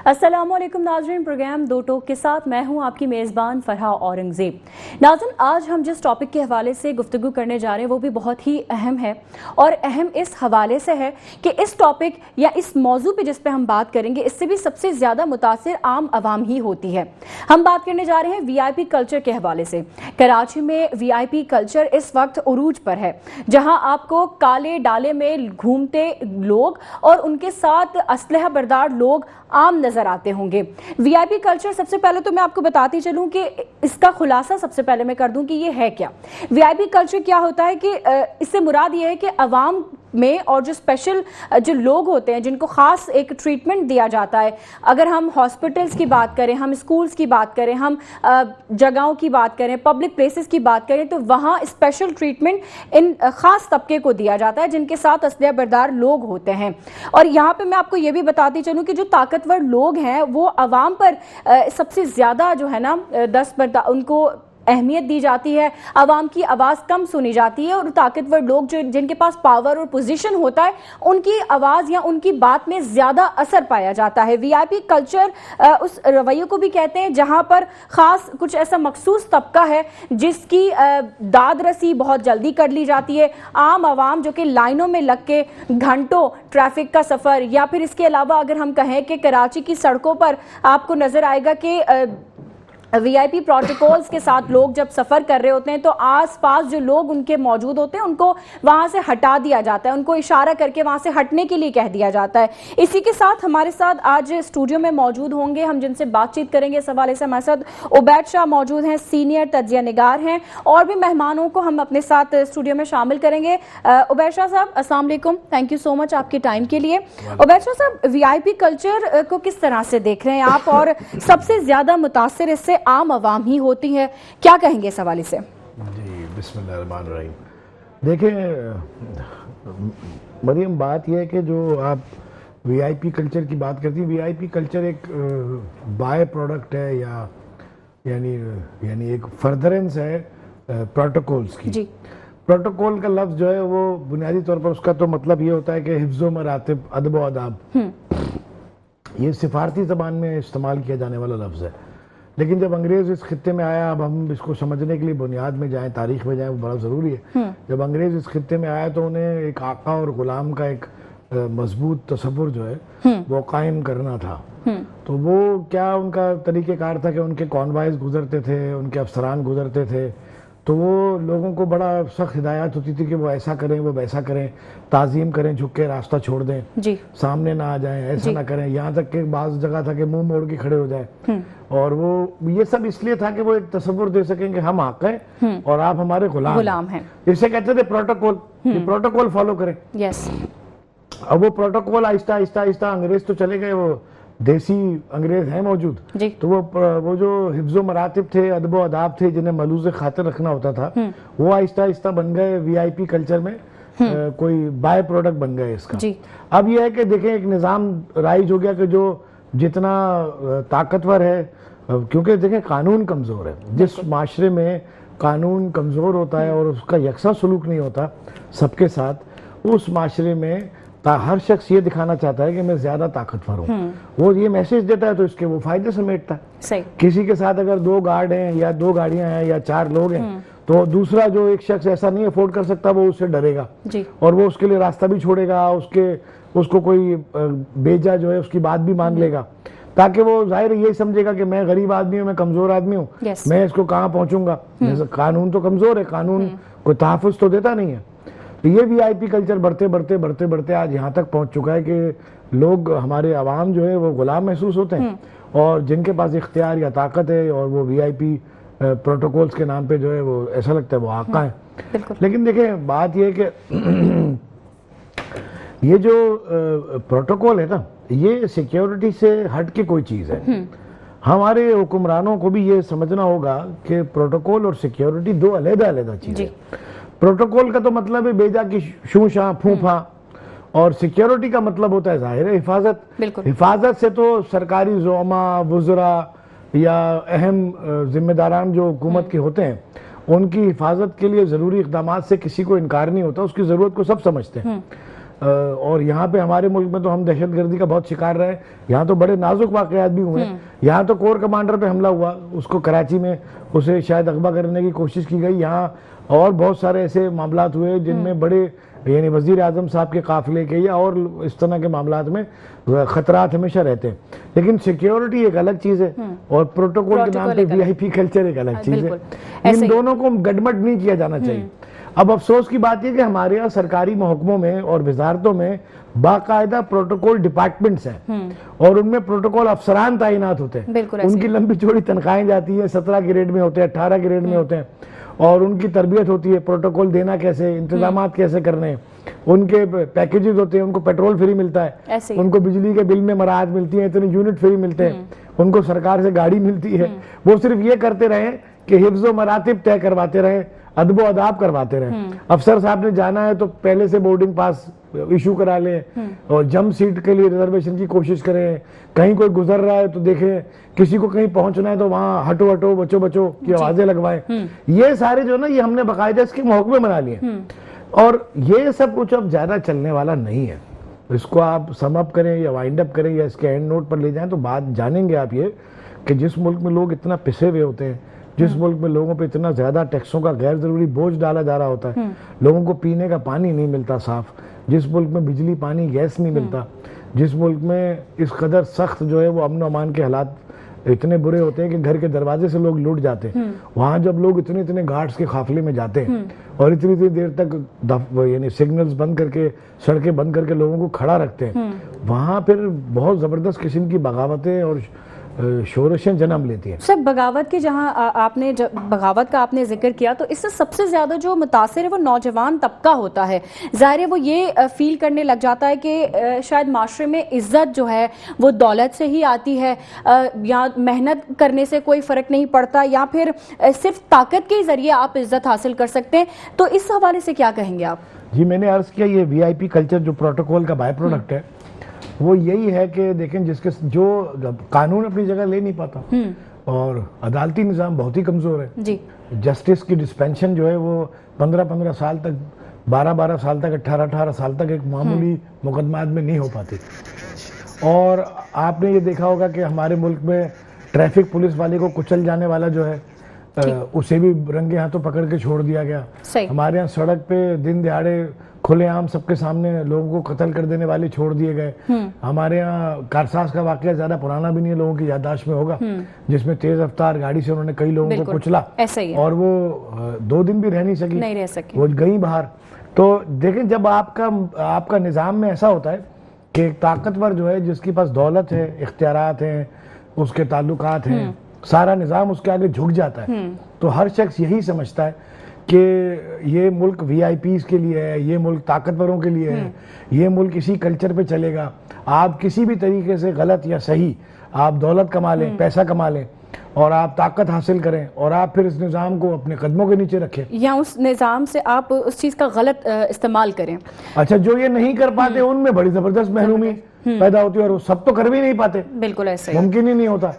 अस्सलामुअलैकुम नाज़रीन, प्रोग्राम दो टोक के साथ मैं हूं आपकी मेज़बान फरहा औरंगज़ेब। नाज़रीन, आज हम जिस टॉपिक के हवाले से गुफ्तगू करने जा रहे हैं वो भी बहुत ही अहम है, और अहम इस हवाले से है कि इस टॉपिक या इस मौजू पे जिस पे हम बात करेंगे इससे भी सबसे ज़्यादा मुतासिर आम आवाम ही होती है। हम बात करने जा रहे हैं VIP कल्चर के हवाले से। कराची में VIP कल्चर इस वक्त उरूज पर है, जहाँ आपको काले डाले में घूमते लोग और उनके साथ असलहा बरदार लोग आम नजर आते होंगे। VIP कल्चर, सबसे पहले तो मैं आपको बताती चलूं कि इसका खुलासा सबसे पहले मैं कर दूं कि ये है क्या। VIP कल्चर क्या होता है कि इससे मुराद ये है कि अवाम में और जो स्पेशल जो लोग होते हैं जिनको खास एक ट्रीटमेंट दिया जाता है, अगर हम हॉस्पिटल्स की बात करें, हम स्कूल्स की बात करें, हम जगहों की बात करें, पब्लिक प्लेसेस की बात करें, तो वहाँ स्पेशल ट्रीटमेंट इन खास तबके को दिया जाता है जिनके साथ असलिया बरदार लोग होते हैं। और यहाँ पे मैं आपको ये भी बताती चलूँ कि जो ताकतवर लोग हैं वो अवाम पर सबसे ज़्यादा जो है ना उनको अहमियत दी जाती है, अवाम की आवाज़ कम सुनी जाती है, और ताकतवर लोग जो जिनके पास पावर और पोजीशन होता है उनकी आवाज़ या उनकी बात में ज़्यादा असर पाया जाता है। VIP कल्चर उस रवैये को भी कहते हैं जहाँ पर ख़ास कुछ ऐसा मखसूस तबका है जिसकी दाद रसी बहुत जल्दी कर ली जाती है। आम आवाम जो कि लाइनों में लग के घंटों ट्रैफिक का सफ़र, या फिर इसके अलावा अगर हम कहें कि कराची की सड़कों पर आपको नज़र आएगा कि VIP प्रोटोकॉल्स के साथ लोग जब सफ़र कर रहे होते हैं तो आसपास जो लोग उनके मौजूद होते हैं उनको वहाँ से हटा दिया जाता है, उनको इशारा करके वहाँ से हटने के लिए कह दिया जाता है। इसी के साथ हमारे साथ आज स्टूडियो में मौजूद होंगे, हम जिनसे बातचीत करेंगे इस हवाले से। हमारे साथ उबैद शाह मौजूद हैं, सीनियर तज्जिया निगार हैं, और भी मेहमानों को हम अपने साथ स्टूडियो में शामिल करेंगे। उबैद शाह साहब, अस्सलाम वालेकुम, थैंक यू सो मच आपके टाइम के लिए। उबैद शाह साहब, VIP कल्चर को किस तरह से देख रहे हैं आप, और सबसे ज़्यादा मुतासिर इससे आम आवाम ही होती है, क्या कहेंगे इस हवाले से? जी, बिस्मिल्लाहिर्रहमानिर्रहीम। देखें मरियम, बात यह है कि जो आप VIP कल्चर की बात करती हैं, VIP कल्चर एक बाय प्रोडक्ट है या यानी एक फर्दरेंस है प्रोटोकॉल्स की। जी। प्रोटोकॉल का लफ्ज़ जो है वो बुनियादी तौर पर उसका तो मतलब ये होता है कि हिफ्ज़ो मरातिब, अदब व आदाब, ये सिफारती ज़बान में इस्तेमाल किया जाने वाला लफ्ज़ है। लेकिन जब अंग्रेज़ इस खित्ते में आया, अब हम इसको समझने के लिए बुनियाद में जाएं, तारीख में जाएं, वो बड़ा ज़रूरी है। जब अंग्रेज़ इस खित्ते में आया तो उन्हें एक आका और ग़ुलाम का एक मजबूत तसव्वुर जो है वो कायम करना था। तो वो क्या उनका तरीक़ेकार था कि उनके कॉन्वाइज गुजरते थे, उनके अफसरान गुजरते थे, तो वो लोगों को बड़ा सख्त हिदायत होती थी कि वो ऐसा करें, वो वैसा करें, ताज़ीम करें, झुक के रास्ता छोड़ दें, जी, सामने ना आ जाएं, ऐसा ना करें। यहाँ तक कि बाज़ जगह था कि मुंह मोड़ के खड़े हो जाए। और वो ये सब इसलिए था कि वो एक तस्वुर दे सकें कि हम आका हैं और आप हमारे गुलाम हैं। इसे कहते थे प्रोटोकॉल, प्रोटोकॉल फॉलो करें। यस। अब वो प्रोटोकॉल आहिस्ता आहिस्ता आहिस्ता, अंग्रेज तो चले गए, वो देसी अंग्रेज हैं मौजूद, तो वो जो हिफ्ज़ो मरातिब थे, अदब व आदाब थे, जिन्हें मलूज़ खातिर रखना होता था, वो आहिस्ता आहिस्ता बन गए VIP कल्चर में कोई बाय प्रोडक्ट बन गए इसका। जी। अब यह है कि देखें, एक निज़ाम राइज हो गया कि जो जितना ताकतवर है, क्योंकि देखें कानून कमज़ोर है, जिस माशरे में कानून कमज़ोर होता है और उसका यकसा सलूक नहीं होता सबके साथ, उस माशरे में हर शख्स ये दिखाना चाहता है कि मैं ज्यादा ताकतवर हूँ। वो ये मैसेज देता है तो इसके वो फायदे समेटता है। सही। किसी के साथ अगर 2 गार्ड हैं या 2 गाड़ियां हैं या 4 लोग हैं, तो दूसरा जो एक शख्स ऐसा नहीं अफोर्ड कर सकता, वो उससे डरेगा जी, और वो उसके लिए रास्ता भी छोड़ेगा, उसको कोई बेजा जो है उसकी बात भी मान लेगा, ताकि वो जाहिर यही समझेगा कि मैं गरीब आदमी हूँ, मैं कमजोर आदमी हूँ, मैं इसको कहाँ पहुंचूंगा। कानून तो कमजोर है, कानून कोई तहफ़्फ़ुज़ तो देता नहीं है। तो ये VIP कल्चर बढ़ते बढ़ते बढ़ते बढ़ते आज यहाँ तक पहुँच चुका है कि लोग, हमारे अवाम जो है वो गुलाम महसूस होते हैं, और जिनके पास इख्तियार या ताकत है और वो VIP प्रोटोकॉल्स के नाम पे जो है वो ऐसा लगता है वो आका है। लेकिन देखें, बात ये है कि ये जो प्रोटोकॉल है ना, ये सिक्योरिटी से हट के कोई चीज़ है। हमारे हुक्मरानों को भी ये समझना होगा कि प्रोटोकॉल और सिक्योरिटी 2 अलग-अलग चीज़ें हैं। प्रोटोकॉल का तो मतलब है बेजा की शू शां फूफा, और सिक्योरिटी का मतलब होता है जाहिर है हिफाजत। हिफाजत से तो सरकारी ज़ोमा, वुज़रा या अहम जिम्मेदारान जो हुकूमत के होते हैं, उनकी हिफाजत के लिए ज़रूरी इक़दामात से किसी को इनकार नहीं होता, उसकी ज़रूरत को सब समझते हैं। और यहाँ पे हमारे मुल्क में तो हम दहशतगर्दी का बहुत शिकार रहे। यहाँ तो बड़े नाजुक वाकयात भी हुए। यहाँ तो कोर कमांडर पे हमला हुआ, उसको कराची में उसे शायद अगवा करने की कोशिश की गई। यहाँ और बहुत सारे ऐसे मामलात हुए जिनमें बड़े यानी वजीर आजम साहब के काफिले के या और इस तरह के मामलात में खतरात हमेशा रहते हैं। लेकिन सिक्योरिटी एक अलग चीज है और प्रोटोकॉल के नाम पे वीआईपी कल्चर एक अलग चीज है। इन दोनों को गड़बड़ नहीं किया जाना चाहिए। अब अफसोस की बात यह कि हमारे यहाँ सरकारी महकमों में और वजारतों में बाकायदा प्रोटोकॉल डिपार्टमेंट्स हैं और उनमें प्रोटोकॉल अफसरान तैनात होते हैं। उनकी लंबी चौड़ी तनख्वाहें जाती है, 17 ग्रेड में होते हैं, 18 ग्रेड में होते हैं और उनकी तरबियत होती है प्रोटोकॉल देना कैसे, इंतजाम कैसे करने, उनके पैकेजेस होते हैं, उनको पेट्रोल फ्री मिलता है, उनको बिजली के बिल में मराहत मिलती है, इतने यूनिट फ्री मिलते हैं, उनको सरकार से गाड़ी मिलती है। वो सिर्फ ये करते रहे कि हिफ्ज़ व मरातिब तय करवाते रहे, अदब अदाब करवाते रहे। अफसर साहब ने जाना है तो पहले से बोर्डिंग पास इशू करा लें और जंप सीट के लिए रिजर्वेशन की कोशिश करें। कहीं कोई गुजर रहा है तो देखें, किसी को कहीं पहुंचना है तो वहां हटो हटो बचो बचो की आवाजें लगवाएं। ये सारे जो ना ये हमने बाकायदा इसके महकमे बना लिए और ये सब कुछ अब ज्यादा चलने वाला नहीं है। इसको आप सम अप करें या वाइंड अप करें या इसके एंड नोट पर ले जाएं तो बात जानेंगे आप ये कि जिस मुल्क में लोग इतना पिसे हुए होते हैं, जिस मुल्क में लोगों पे इतना ज्यादा टैक्सों का गैर जरूरी बोझ डाला जा रहा होता है, लोगों को पीने का पानी नहीं मिलता साफ, जिस मुल्क में बिजली पानी गैस नहीं मिलता, जिस मुल्क में इस कदर सख्त जो है वो अमन अमान के हालात इतने बुरे होते हैं कि घर के दरवाजे से लोग लूट जाते हैं, वहां जब लोग इतने इतने गार्ड्स के काफिले में जाते हैं और इतनी इतनी देर तक यानी सिग्नल्स बंद करके, सड़कें बंद करके लोगों को खड़ा रखते हैं, वहां फिर बहुत जबरदस्त किस्म की बगावतें और शोरशें जन्म लेती है। सर, बगावत की जहां आपने बगावत का आपने जिक्र किया तो इससे सबसे ज्यादा जो मुतासिर है वो नौजवान तबका होता है। जाहिर है वो ये फील करने लग जाता है कि शायद माशरे में इज्जत जो है वो दौलत से ही आती है, या मेहनत करने से कोई फर्क नहीं पड़ता, या फिर सिर्फ ताकत के जरिए आप इज्जत हासिल कर सकते हैं। तो इस हवाले से क्या कहेंगे आप? जी, मैंने अर्ज किया ये वीआईपी कल्चर जो प्रोटोकॉल का बाय प्रोडक्ट है वो यही है कि देखें जिसके जो कानून अपनी जगह ले नहीं पाता और अदालती निज़ाम बहुत ही कमज़ोर है जी। जस्टिस की डिस्पेंशन जो है वो 15-15 साल तक, 12-12 साल तक, 18-18 साल तक एक मामूली मुकदमात में नहीं हो पाती। और आपने ये देखा होगा कि हमारे मुल्क में ट्रैफिक पुलिस वाले को कुचल जाने वाला जो है उसे भी रंगे हाथों पकड़ के छोड़ दिया गया। हमारे यहाँ सड़क पे दिन दिहाड़े खुलेआम सबके सामने लोगों को कत्ल कर देने वाले छोड़ दिए गए। हमारे यहाँ कारसाज का वाकया ज्यादा पुराना भी नहीं है, लोगों की याददाश्त में होगा, जिसमें तेज रफ्तार गाड़ी से उन्होंने कई लोगों को कुचला और वो 2 दिन भी रह नहीं सकी, वो गई बाहर। तो देखें जब आपका निज़ाम में ऐसा होता है कि एक ताकतवर जो है जिसके पास दौलत है, इख्तियारात हैं, उसके ताल्लुकात हैं, सारा निज़ाम उसके आगे झुक जाता है। तो हर शख्स यही समझता है कि ये मुल्क वीआईपीज़ के लिए है, ये मुल्क ताकतवरों के लिए है, ये मुल्क इसी कल्चर पे चलेगा। आप किसी भी तरीके से गलत या सही आप दौलत कमा लें, पैसा कमा लें और आप ताकत हासिल करें और आप फिर इस निज़ाम को अपने कदमों के नीचे रखें या उस निज़ाम से आप उस चीज़ का गलत इस्तेमाल करें। अच्छा, जो ये नहीं कर पाते उनमें बड़ी ज़बरदस्त महरूमी पैदा होती है और वो सब तो कर भी नहीं पाते। बिल्कुल ऐसे मुमकिन ही नहीं होता।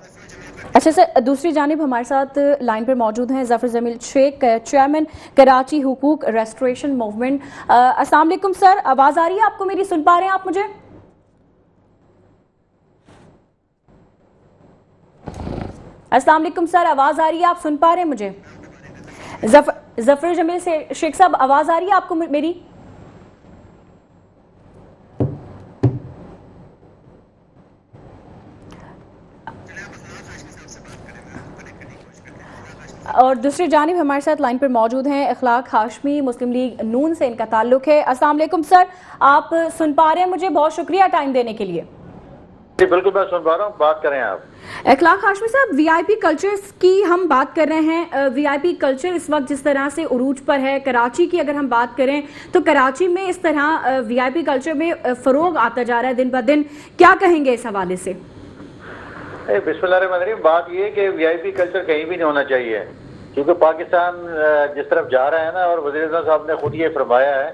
अच्छा सर, दूसरी जानिब हमारे साथ लाइन पर मौजूद हैं Zafar Jamil Shaikh, chairman Karachi Huqooq restoration movement. अस्सलाम वालेकुम सर, आवाज़ आ रही है आपको मेरी? सुन पा रहे हैं आप मुझे? अस्सलाम वालेकुम सर, आवाज़ आ रही है? आप सुन पा रहे हैं मुझे? ज़फ़र जमील शेख साहब, आवाज़ आ रही है आपको मेरी? और दूसरी जानिब हमारे साथ लाइन पर मौजूद हैं इखलाक हाशमी, मुस्लिम लीग नून से इनका ताल्लुक है। अस्सलाम वालेकुम सर, आप सुन पा रहे हैं मुझे? बहुत शुक्रिया टाइम देने के लिए। जी बिल्कुल, मैं सुन पा रहा हूँ, बात करें आप। इखलाक हाशमी साहब, वीआईपी कल्चर की हम बात कर रहे हैं। वीआईपी कल्चर इस वक्त जिस तरह से उरूज पर है, कराची की अगर हम बात करें तो कराची में इस तरह वीआईपी कल्चर में फरोग आता जा रहा है दिन ब दिन, क्या कहेंगे इस हवाले से? बिस्मिल्लाहिर्रहमानिर्रहीम, बात ये है कि वीआईपी कल्चर कहीं भी नहीं होना चाहिए, क्योंकि पाकिस्तान जिस तरफ जा रहा है ना, और वज़ीर आज़म साहब ने खुद ये फरमाया है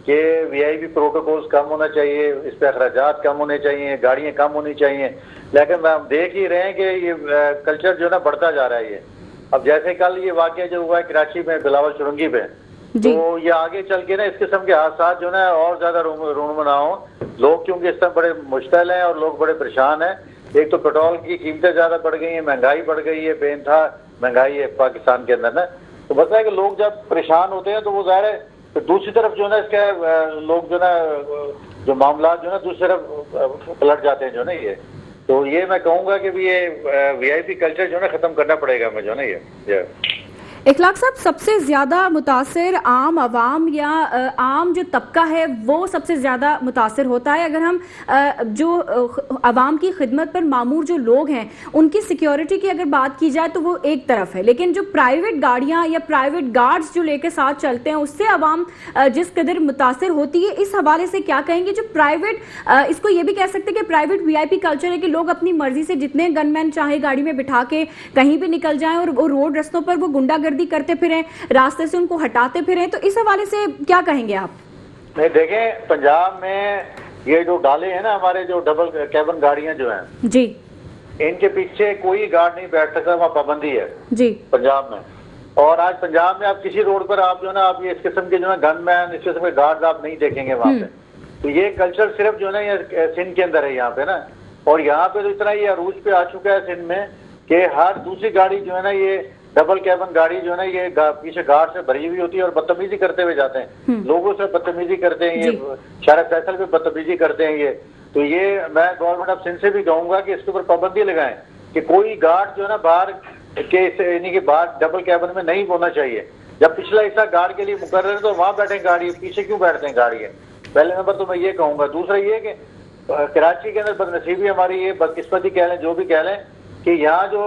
कि वीआईपी प्रोटोकॉल्स कम होना चाहिए, इस पे अखराजात कम होने चाहिए, गाड़ियाँ कम होनी चाहिए। लेकिन हम देख ही रहे हैं कि ये कल्चर जो है ना बढ़ता जा रहा है। ये अब जैसे कल ये वाकया जो हुआ है कराची में बिलावल चुरंगी पे, जी। तो ये आगे चल के ना इस किस्म के हादसा जो है और ज्यादा रूनमना हो। लोग क्योंकि इस तरह बड़े मुश्किल हैं और लोग बड़े परेशान हैं। एक तो पेट्रोल की कीमतें ज्यादा बढ़ गई हैं, महंगाई बढ़ गई है, बेइंतहा महंगाई है पाकिस्तान के अंदर ना। तो बता है कि लोग जब परेशान होते हैं तो वो ज़ाहिर है तो दूसरी तरफ जो है ना इसका लोग जो ना जो मामला जो है ना दूसरी तरफ पलट जाते हैं जो ना ये। तो ये मैं कहूँगा कि भी ये वीआईपी कल्चर जो है ना खत्म करना पड़ेगा हमें जो है ना ये। इखलाक साहब, सबसे ज्यादा मुतासिर आम आवाम या आम जो तबका है वो सबसे ज्यादा मुतासिर होता है। अगर हम जो आवाम की खिदमत पर मामूर जो लोग हैं उनकी सिक्योरिटी की अगर बात की जाए तो वो एक तरफ है, लेकिन जो प्राइवेट गाड़ियां या प्राइवेट गार्ड्स जो लेकर साथ चलते हैं उससे आवाम जिस कदर मुतासिर होती है, इस हवाले से क्या कहेंगे? जो प्राइवेट, इसको ये भी कह सकते हैं कि प्राइवेट वीआईपी कल्चर है कि लोग अपनी मर्जी से जितने गनमैन चाहे गाड़ी में बिठा के कहीं भी निकल जाएं और वो रोड रस्तों पर वो गुंडागर्दी करते फिरें, रास्ते से उनको हटाते फिरें। तो इस हवाले से क्या कहेंगे आप? नहीं, देखें पंजाब में ये जो डाले हैं ना हमारे जो डबल कैबिन गाड़ियां जो हैं जी, इनके पीछे कोई गार्ड नहीं बैठ सकता, वहाँ पाबंदी है जी पंजाब में। और आज पंजाब में आप किसी रोड पर आप जो है ना आप ये इस किस्म के जो है गनमैन, इस किस्म के गार्ड आप नहीं देखेंगे वहाँ पे। तो ये कल्चर सिर्फ जो है ना ये सिंध के अंदर है यहाँ पे ना। और यहाँ पे तो इतना ये अरूज पे आ चुका है सिंध में कि हर दूसरी गाड़ी जो है ना ये डबल कैबिन गाड़ी जो है ना ये पीछे गार्ड से भरी हुई होती है और बदतमीजी करते हुए जाते हैं, लोगों से बदतमीजी करते हैं, ये शारा फैसल पे बदतमीजी करते हैं ये। तो ये मैं गवर्नमेंट ऑफ सिंध से भी कहूंगा कि इसके ऊपर पाबंदी लगाएं कि कोई गार्ड जो है ना बाहर के यानी कि बाहर डबल कैबिन में नहीं होना चाहिए। जब पिछला हिस्सा गार्ड के लिए मुकर्रर है तो वहां बैठे गाड़ी, पीछे क्यों बैठते हैं गाड़ी है? पहले नंबर तो मैं ये कहूंगा। दूसरा ये कि कराची के अंदर बदनसीबी हमारी ये बदकिस्मती कह लें जो भी कह लें कि यहाँ जो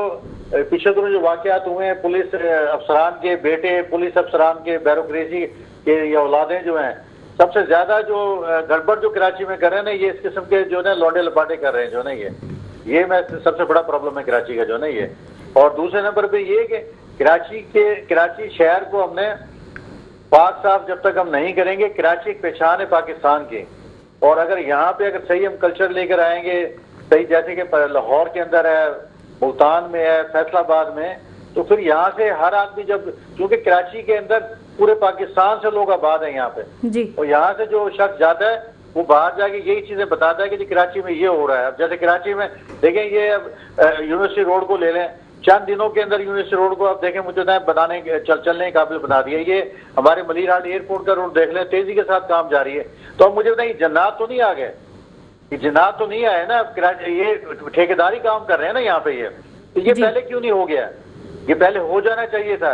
पिछले दिनों जो वाकयात हुए हैं, पुलिस अफसरान के बेटे, पुलिस अफसरान के ब्यूरोक्रेसी के ये औलादें जो हैं सबसे ज्यादा जो गड़बड़ जो कराची में कर रहे हैं ना ये इस किस्म के जो है लौंडे लपाटे कर रहे हैं जो ना ये मैं सबसे बड़ा प्रॉब्लम है कराची का जो ना ये। और दूसरे नंबर पे ये कि कराची शहर को हमने पाक साफ जब तक हम नहीं करेंगे, कराची एक पहचान है पाकिस्तान की। और अगर यहाँ पे अगर सही हम कल्चर लेकर आएंगे सही, जैसे कि लाहौर के अंदर है, मुल्तान में है, फैसलाबाद में, तो फिर यहाँ से हर आदमी जब, क्योंकि कराची के अंदर पूरे पाकिस्तान से लोग आबाद हैं यहाँ पे जी। और यहाँ से जो शख्स जाता है वो बाहर जाके यही चीजें बताता है कि जी कराची में ये हो रहा है। अब जैसे कराची में देखें ये यूनिवर्सिटी रोड को ले लें, चंद दिनों के अंदर यूनिवर्सिटी रोड को आप देखें मुझे बनाने चलने के काबिल बना दिया। ये हमारे मलिरहाट एयरपोर्ट का रोड देख लें, तेजी के साथ काम जारी है। तो अब मुझे बताइए जन्नत तो नहीं आ गए? जन्नत तो नहीं आए ना, ये ठेकेदारी काम कर रहे हैं ना यहाँ पे ये। तो ये पहले क्यों नहीं हो गया? ये पहले हो जाना चाहिए था।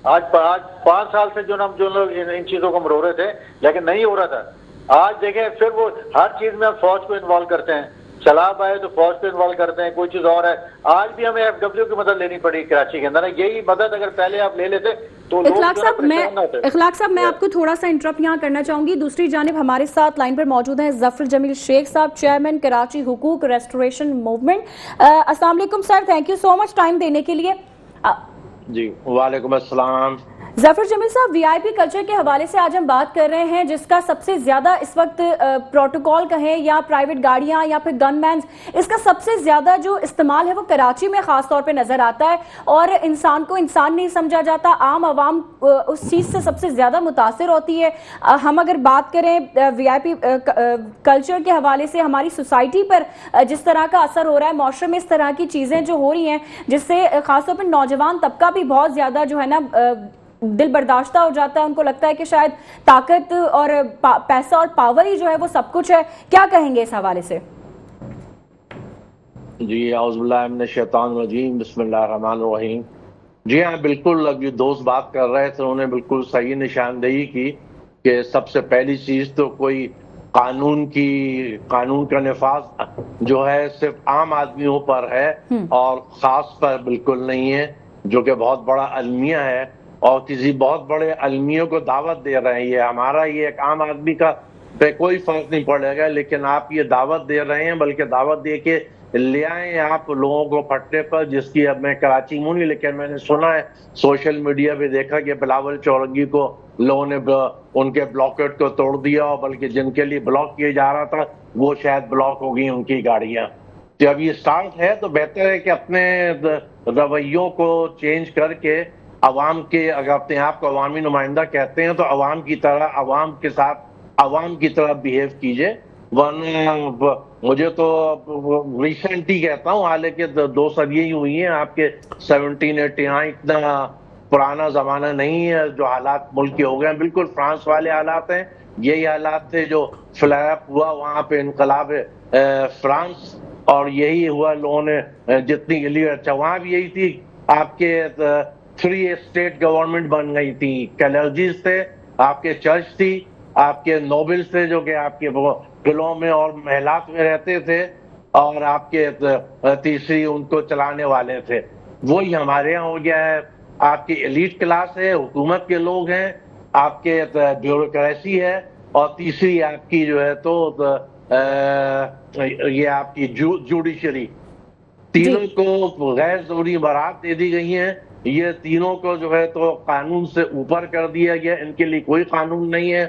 आज 5 साल से जो लोग इन चीजों को मरो रहे थे लेकिन नहीं हो रहा था। आज देखें फिर वो हर चीज में हम फौज को इन्वॉल्व करते हैं, सैलाब आए तो फौज को इन्वॉल्व करते हैं, कोई चीज और है। आज भी हमें एफडब्ल्यू की मदद लेनी पड़ी कराची के अंदर। यही मदद अगर पहले आप ले लेते तो इखलाक साहब मैं आपको थोड़ा सा इंटरप्ट यहाँ करना चाहूंगी। दूसरी जानिब हमारे साथ लाइन पर मौजूद हैं जफर जमील शेख साहब, chairman Karachi Huqooq restoration movement. अस्सलाम वालेकुम sir, thank you so much time देने के लिए। जी वालेकुम अस्सलाम। जफर जमील साहब, वीआईपी कल्चर के हवाले से आज हम बात कर रहे हैं जिसका सबसे ज्यादा इस वक्त प्रोटोकॉल कहें या प्राइवेट गाड़ियां या फिर गनमैन, इसका सबसे ज्यादा जो इस्तेमाल है वो कराची में खास तौर पे नजर आता है और इंसान को इंसान नहीं समझा जाता। आम आवाम उस चीज से सबसे ज्यादा मुतासिर होती है। हम अगर बात करें वीआईपी कल्चर के हवाले से हमारी सोसाइटी पर जिस तरह का असर हो रहा है, माशरे में इस तरह की चीजें जो हो रही हैं जिससे खासतौर पर नौजवान तबका भी बहुत ज्यादा जो है ना दिल बर्दाश्ता हो जाता है। उनको लगता है कि शायद ताकत और पैसा और पावर ही जो है वो सब कुछ है। क्या कहेंगे इस हवाले से? जी औज़ुबिल्लाहि मिनश शैतानिर रजीम, बिस्मिल्लाहिर्रहमानिर्रहीम। जी हाँ, बिल्कुल अभी दोस्त बात कर रहे थे, उन्होंने बिल्कुल सही निशानदेही की कि सबसे पहली चीज तो कोई कानून का नफाज जो है सिर्फ आम आदमियों पर है और खास पर बिल्कुल नहीं है, जो कि बहुत बड़ा अलमिया है और किसी बहुत बड़े अलमियों को दावत दे रहे हैं। ये हमारा ये एक आम आदमी का पे कोई फर्क नहीं पड़ेगा, लेकिन आप ये दावत दे रहे हैं, बल्कि दावत दे के ले आए आप लोगों को पट्टे पर, जिसकी अब मैं कराची में नहीं, लेकिन मैंने सुना है सोशल मीडिया पे देखा कि बिलावल चौरंगी को लोगों ने उनके ब्लॉकेट को तोड़ दिया और बल्कि जिनके लिए ब्लॉक किया जा रहा था वो शायद ब्लॉक हो गई उनकी गाड़ियां। जब ये स्टार्ट है तो बेहतर है कि अपने रवैयों को चेंज करके अवाम के, अगर अपने आप को अवामी नुमाइंदा कहते हैं तो अवाम की तरह, अवाम के साथ अवाम की तरह बिहेव कीजिए। वरना मुझे तो रिसेंट ही कहता हूँ, हालांकि 2 सदियां ही हुई हैं, आपके 1780 यहाँ इतना पुराना जमाना नहीं है। जो हालात मुल्क के हो गए हैं बिल्कुल फ्रांस वाले हालात हैं। यही हालात थे जो फ्लैप हुआ वहां पे इनकलाब फ्रांस, और यही हुआ लोगों ने जितनी गिली, अच्छा वहां भी यही थी। आपके 3 स्टेट गवर्नमेंट बन गई थी। कैलर्जीज थे, आपके चर्च थी, आपके नोबल्स थे जो कि आपके वो किलों में और महलात में रहते थे, और आपके तीसरी उनको चलाने वाले थे। वही हमारे यहाँ हो गया है। आपकी एलीट क्लास है, हुकूमत के लोग हैं, आपके ब्यूरोक्रेसी है, और तीसरी आपकी जो है तो ये आपकी जुडिशरी। तीनों को गैर जरूरी बरात दे दी गई है। ये तीनों को जो है तो कानून से ऊपर कर दिया गया, इनके लिए कोई कानून नहीं है।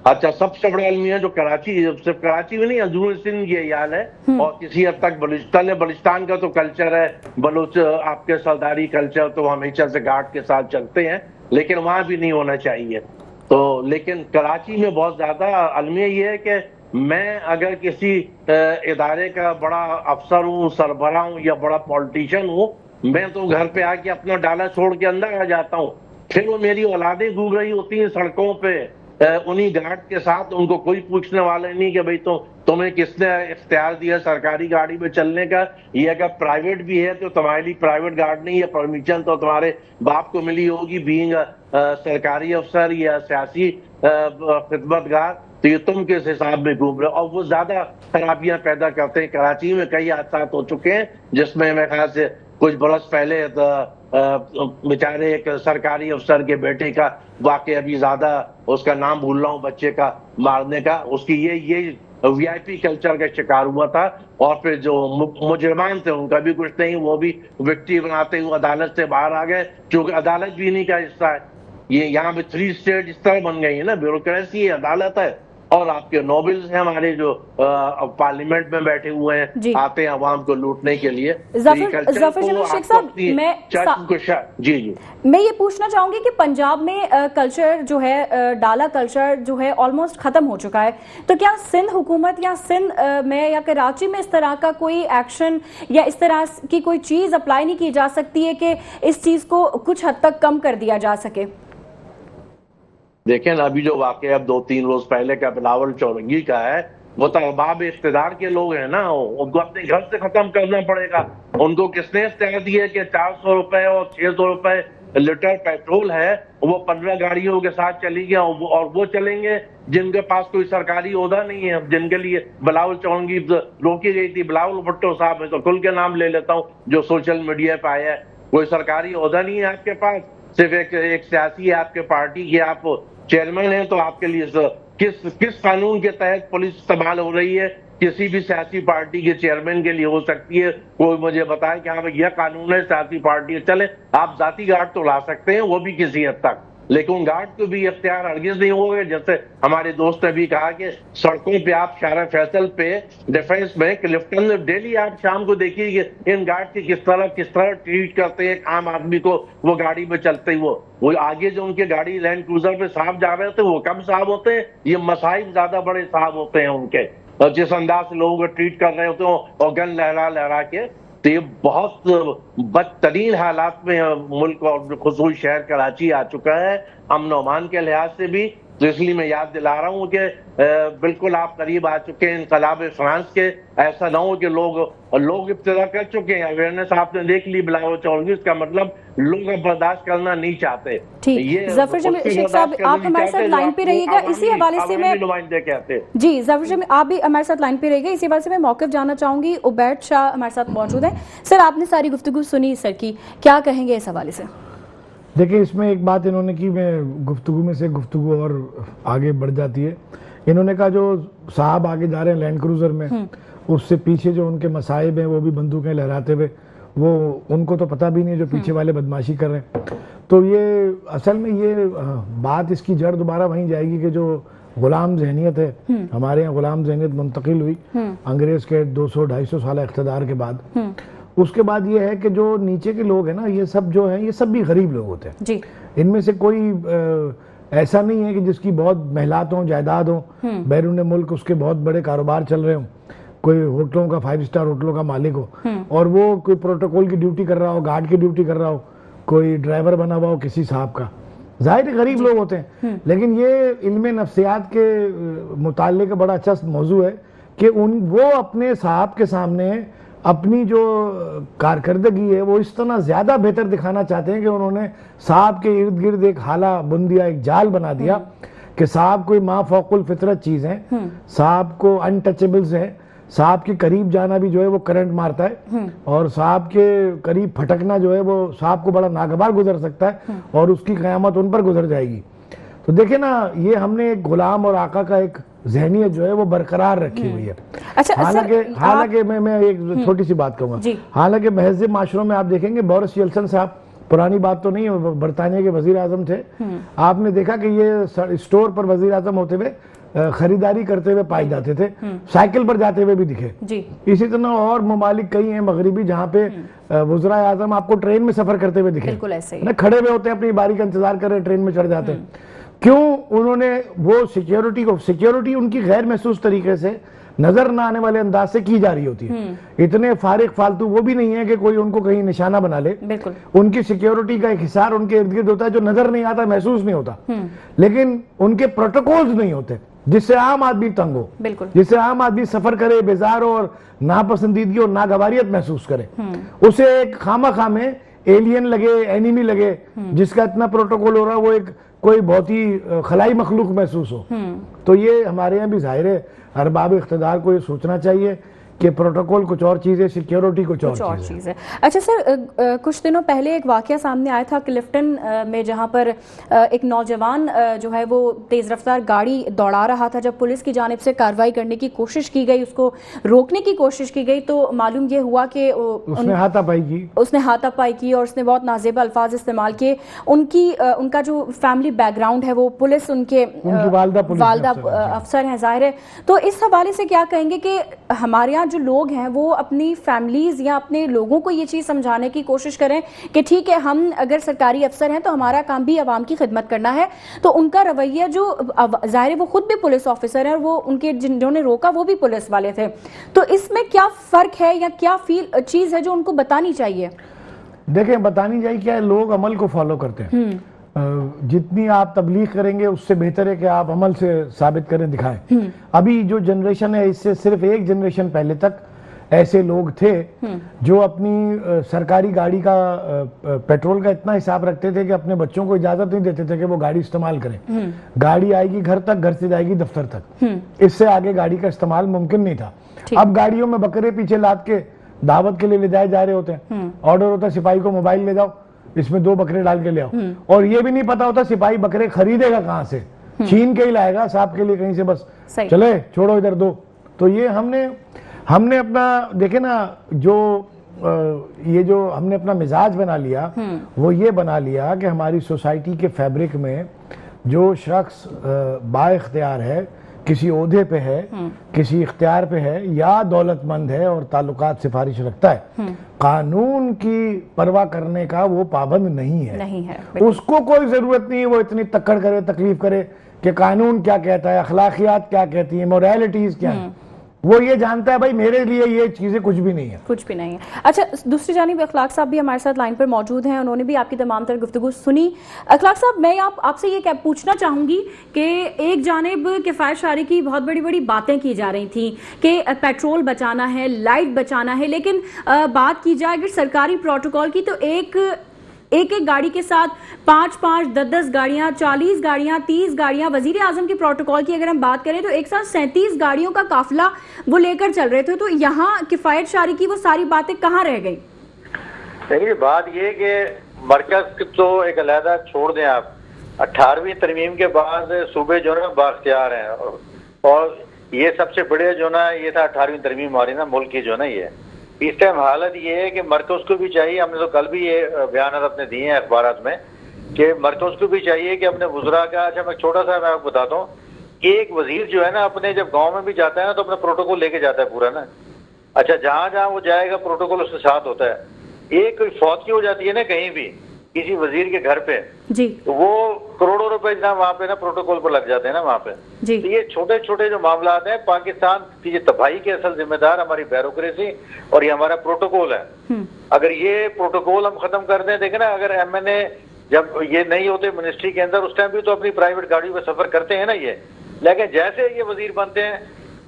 अच्छा, सबसे बड़ा अलमिया जो कराची, सिर्फ कराची में नहीं, अंदरून सिंध ये हाल है, और किसी हद तक बलूचिस्तान का तो कल्चर है, बलूच आपके सरदारी कल्चर तो हमेशा से गार्ड के साथ चलते हैं, लेकिन वहां भी नहीं होना चाहिए। तो लेकिन कराची में बहुत ज्यादा अलमिया ये है कि मैं अगर किसी इदारे का बड़ा अफसर हूँ, सरबराह हूँ या बड़ा पॉलिटिशियन हूँ, मैं तो घर पे आके अपना डाला छोड़ के अंदर आ जाता हूँ। फिर वो मेरी औलादें घूम रही होती हैं सड़कों पे उन्हीं गार्ड के साथ, उनको कोई पूछने वाला नहीं कि भाई तुम्हें किसने इख्तियार दिया सरकारी गाड़ी में चलने का। ये अगर प्राइवेट भी है तो तुम्हारे लिए प्राइवेट गार्ड नहीं है, परमिशन तो तुम्हारे बाप को मिली होगी बीइंग सरकारी अफसर या सियासी खिदमतगार। तो ये तुम किस हिसाब में घूम रहे हो, और वो ज्यादा खराबियां पैदा करते हैं। कराची में कई हादसा हो चुके हैं जिसमें मेरे ख्याल से कुछ बरस पहले बेचारे एक सरकारी अफसर के बेटे का वाकई, अभी ज्यादा उसका नाम भूल रहा हूँ, बच्चे का मारने का, उसकी ये वीआईपी कल्चर का शिकार हुआ था। और फिर जो मुजरिमान थे उनका भी कुछ नहीं, वो भी विक्टिम बनाते हुए अदालत से बाहर आ गए, क्योंकि अदालत भी इन्हीं का हिस्सा है। ये यहाँ पे 3 स्टेट इस तरह बन गई है ना, ब्यूरोक्रेसी है, अदालत है, और आपके नोबल्स हैं हमारे जो पार्लियामेंट में बैठे हुए हैं, आते हैं अवाम को लूटने के लिए। ज़फ़र जमील शेख साहब, मैं ये पूछना चाहूंगी कि पंजाब में कल्चर जो है, डाला कल्चर जो है ऑलमोस्ट खत्म हो चुका है, तो क्या सिंध हुकूमत या सिंध में या कराची में इस तरह का कोई एक्शन या इस तरह की कोई चीज अप्लाई नहीं की जा सकती है कि इस चीज को कुछ हद तक कम कर दिया जा सके? देखें, अभी जो वाकया अब 2-3 रोज पहले का बिलावल चौरंगी का है, वो तो अहबाब इख्तिदार के लोग हैं ना, उनको अपने घर से खत्म करना पड़ेगा। उनको किसने इख्तियार दिया कि 400 रुपए और 600 रुपए लीटर पेट्रोल है, वो 15 गाड़ियों के साथ चलेंगे, और वो चलेंगे जिनके पास कोई सरकारी ओहदा नहीं है, जिनके लिए बिलावल चौरंगी रोकी गई थी। बिलावल भुट्टो साहब, मैं तो खुल के नाम ले लेता हूँ, जो सोशल मीडिया पे आया है, कोई सरकारी ओहदा नहीं है आपके पास, सिर्फ एक सियासी है आपके पार्टी की, आप चेयरमैन है, तो आपके लिए किस कानून के तहत पुलिस इस्तेमाल हो रही है? किसी भी सियासी पार्टी के चेयरमैन के लिए हो सकती है। कोई मुझे बताए कि हाँ भाई यह कानून है, सियासी पार्टी, चले आप जाती गार्ड तो ला सकते हैं, वो भी किसी हद तक, लेकिन गार्ड को भी इख्तियार हरगिज नहीं होगा। जैसे हमारे दोस्त ने भी कहा कि सड़कों पे आप शारा फैसल पे डिफेंस में क्लिफ्टन डेली आप शाम को देखिए कि इन गार्ड के किस तरह ट्रीट करते हैं आम आदमी को। वो गाड़ी में चलते ही वो आगे जो उनके गाड़ी लैंड क्रूजर पे साहब जा रहे थे, वो कम साहब होते हैं, ये मसाइब ज्यादा बड़े साहब होते हैं उनके, और जिस अंदाज से लोगों को ट्रीट कर रहे होते हैं और गन लहरा के। तो ये बहुत बदतरीन हालात में मुल्क और खुसूस शहर कराची आ चुका है अमन और अमान के लिहाज से भी। तो इसलिए मैं याद दिला रहा हूँ कि बिल्कुल आप करीब आ चुके हैं इनकलाब फ्रांस के। ऐसा ना हो कि लोग इब्तिदा कर चुके हैं, अवेयरनेस आपने देख ली बिलावल चौरंगी, इसका मतलब लोग अब बर्दाश्त करना नहीं चाहते। ठीक, ज़फ़र जमील शेख साहब आप हमारे साथ लाइन पे रहिएगा, इसी हवाले से मैं नुमाइंदे कहते हैं जी, ज़फ़र जमील आप भी हमारे साथ लाइन पे रहिएगा, इसी हवाले से मैं मौक़िफ़ जानना चाहूंगी। उबैद शाह हमारे साथ मौजूद है। सर, आपने सारी गुफ्तगू सुनी सर की, क्या कहेंगे इस हवाले से? देखिए, इसमें एक बात इन्होंने की, मैं गुफ्तगू में से गुफ्तगू और आगे बढ़ जाती है। इन्होंने कहा जो साहब आगे जा रहे हैं लैंड क्रूजर में, उससे पीछे जो उनके मसाइब हैं वो भी बंदूकें लहराते हुए, वो उनको तो पता भी नहीं जो पीछे वाले बदमाशी कर रहे हैं। तो ये असल में ये बात, इसकी जड़ दोबारा वहीं जाएगी कि जो गुलाम जहनीत है, हमारे यहाँ गुलाम जहनीत मुंतकिल हुई अंग्रेज के 200-250 साल इख्तिदार के बाद, उसके बाद ये है कि जो नीचे के लोग हैं ना, ये सब जो हैं, ये सब भी गरीब लोग होते हैं जी। इनमें से कोई ऐसा नहीं है कि जिसकी बहुत महलात हो, जायदाद हो, बैरून मुल्क उसके बहुत बड़े कारोबार चल रहे हो, कोई होटलों का 5 स्टार होटलों का मालिक हो और वो कोई प्रोटोकॉल की ड्यूटी कर रहा हो, गार्ड की ड्यूटी कर रहा हो, कोई ड्राइवर बना हुआ हो किसी साहब का। जाहिर है गरीब लोग होते हैं, लेकिन ये इल्म नफ्सियात के मुताल्लिक़ का बड़ा अच्छा मौजू है कि वो अपने साहब के सामने अपनी जो कारकर्दगी है वो इस तरह ज्यादा बेहतर दिखाना चाहते हैं कि उन्होंने साहब के इर्द गिर्द एक हाला बुन दिया, एक जाल बना दिया कि साहब कोई मा फौकुल फितरत चीज है, साहब को अनटचेबल्स है, साहब के करीब जाना भी जो है वो करंट मारता है और साहब के करीब फटकना जो है वो साहब को बड़ा नागवार गुजर सकता है और उसकी क़यामत उन पर गुजर जाएगी। तो देखे ना, ये हमने एक गुलाम और आका का एक जहनियत जो है वो बरकरार रखी हुई है। अच्छा, हालांकि मैं एक छोटी सी बात कहूँगा, हालांकि महज़िब माशरों में आप देखेंगे बोरिस यल्सन साहब, पुरानी बात तो नहीं है, बरतानिया के वजीर आजम थे, आपने देखा कि ये स्टोर पर वजीर आजम होते हुए खरीदारी करते हुए पाए जाते थे, साइकिल पर जाते हुए भी दिखे जी। इसी तरह और ममालिक कई हैं मगरिबी जहाँ पे वज़ीर आज़म आपको ट्रेन में सफर करते हुए दिखे, बिल्कुल ऐसे ही खड़े हुए होते हैं, अपनी बारी का इंतजार कर रहे हैं, ट्रेन में चढ़ जाते हैं। क्यों? उन्होंने वो सिक्योरिटी उनकी गैर महसूस तरीके से, नजर ना आने वाले अंदाज से की जा रही होती है। इतने फारिग फालतू वो भी नहीं है कि कोई उनको कहीं निशाना बना ले, बिल्कुल उनकी सिक्योरिटी का एक हिसार उनके इर्द गिर्द होता है जो नजर नहीं आता, महसूस नहीं होता, लेकिन उनके प्रोटोकॉल्स नहीं होते जिससे आम आदमी तंग हो, बिल्कुल जिससे आम आदमी सफर करे, बेजार हो और नापसंदीदगी और नागवारियत महसूस करे। उसे एक खामा में एलियन लगे, एनिमी लगे, जिसका इतना प्रोटोकॉल हो रहा है, वो एक कोई बहुत ही खलाई मखलूक महसूस हो। तो ये हमारे यहाँ भी जाहिर है अरबाब इख्तिदार को ये सोचना चाहिए कि प्रोटोकॉल कुछ और चीज़ है, सिक्योरिटी कुछ और चीज़ है। अच्छा सर, कुछ दिनों पहले एक वाकया सामने आया था क्लिफ्टन में, जहां पर एक नौजवान जो है वो तेज़ रफ्तार गाड़ी दौड़ा रहा था। जब पुलिस की जानिब से कार्रवाई करने की कोशिश की गई, उसको रोकने की कोशिश की गई, तो मालूम ये हुआ कि उसने हाथापाई की और उसने बहुत नाज़ेब अल्फाज इस्तेमाल किए। उनका जो फैमिली बैकग्राउंड है वो पुलिस, उनकी वालदा अफसर हैं, जाहिर है। तो इस हवाले से क्या कहेंगे कि हमारे यहाँ जो लोग हैं वो अपनी फैमिलीज या अपने लोगों को ये चीज समझाने की कोशिश करें कि ठीक है, हम अगर सरकारी अफसर हैं तो हमारा काम भी आवाम की खिदमत करना है, तो उनका रवैया जो जाहिर है वो खुद भी पुलिस ऑफिसर है और वो उनके जिन्होंने रोका वो भी पुलिस वाले थे, तो इसमें क्या फर्क है या क्या चीज है जो उनको बतानी चाहिए? देखें, बतानी चाहिए क्या है, लोग अमल को फॉलो करते हैं। जितनी आप तबलीग करेंगे उससे बेहतर है कि आप अमल से साबित करें, दिखाएं। अभी जो जनरेशन है, इससे सिर्फ एक जनरेशन पहले तक ऐसे लोग थे जो अपनी सरकारी गाड़ी का पेट्रोल का इतना हिसाब रखते थे कि अपने बच्चों को इजाजत नहीं देते थे कि वो गाड़ी इस्तेमाल करें। गाड़ी आएगी घर तक, घर से जाएगी दफ्तर तक, इससे आगे गाड़ी का इस्तेमाल मुमकिन नहीं था। अब गाड़ियों में बकरे पीछे लाद के दावत के लिए ले जाए जा रहे होते हैं। ऑर्डर होता है सिपाही को, मोबाइल ले जाओ, इसमें 2 बकरे डाल के ले आओ, और ये भी नहीं पता होता सिपाही बकरे खरीदेगा कहां से, छीन के ही लाएगा साहब के लिए कहीं से, बस चले छोड़ो इधर दो। तो ये हमने अपना देखे ना, ये जो हमने अपना मिजाज बना लिया, वो ये बना लिया कि हमारी सोसाइटी के फैब्रिक में जो शख्स बाइख्तियार है, किसी ओहदे पे है, किसी इख्तियार पे है या दौलतमंद है और ताल्लुकात सिफारिश रखता है, कानून की परवाह करने का वो पाबंद नहीं है। उसको कोई जरूरत नहीं है वो इतनी तक्कड़ करे, तकलीफ करे कि कानून क्या कहता है, अखलाकियात क्या कहती है, मोरालिटीज क्या है। वो ये जानता है भाई मेरे लिए ये चीजें कुछ भी नहीं है। अच्छा, दूसरी जानिब अखलाक साहब भी हमारे साथ लाइन पर मौजूद हैं, उन्होंने भी आपकी तमाम तरह गुफ्तगू सुनी। अखलाक साहब, मैं आपसे ये पूछना चाहूंगी कि एक जानिब किफायत शारी की बहुत बड़ी बड़ी बातें की जा रही थी कि पेट्रोल बचाना है, लाइट बचाना है, लेकिन बात की जाए अगर सरकारी प्रोटोकॉल की, तो एक गाड़ी के साथ 5-5, 10-10 गाड़ियां, 40 गाड़ियां, 30 गाड़ियां। वजीर आजम के प्रोटोकॉल की अगर हम बात करें तो एक साथ 37 गाड़ियों का काफिला वो लेकर चल रहे थे। तो यहाँ किफायत शारी की वो सारी बातें कहाँ रह गई? देखिए, बात ये कि मरकज तो एक अलहदा छोड़ दें आप, 18वीं तरमीम के बाद सूबे जो है बाख्तियार हैं, और ये सबसे बड़े जो ना ये था 18वीं तरमीम हमारी ना मुल्क की जो ना ये इस टाइम हालत ये है कि मरकज को भी चाहिए, हमने तो कल भी ये बयान अपने दिए हैं अखबारात में, कि मरकज को भी चाहिए कि अपने वज़रा का, अच्छा मैं छोटा सा मैं आपको बताता हूँ, एक वजीर जो है ना अपने जब गांव में भी जाता है ना तो अपना प्रोटोकॉल लेके जाता है पूरा ना, अच्छा, जहां जहां वो जाएगा प्रोटोकॉल उसके साथ होता है। एक कोई फौत की हो जाती है ना कहीं भी किसी वजीर के घर पे, जी, तो वो करोड़ों रुपए जनाब वहाँ पे ना प्रोटोकॉल पर लग जाते हैं ना वहाँ पे। जी, तो ये छोटे छोटे जो मामला हैं, पाकिस्तान की ये तबाही के असल जिम्मेदार हमारी ब्यूरोक्रेसी और ये हमारा प्रोटोकॉल है। अगर ये प्रोटोकॉल हम खत्म कर दें, देखे ना, अगर एमएनए जब ये नहीं होते मिनिस्ट्री के अंदर, उस टाइम भी तो अपनी प्राइवेट गाड़ियों में सफर करते हैं ना ये, लेकिन जैसे ये वजीर बनते हैं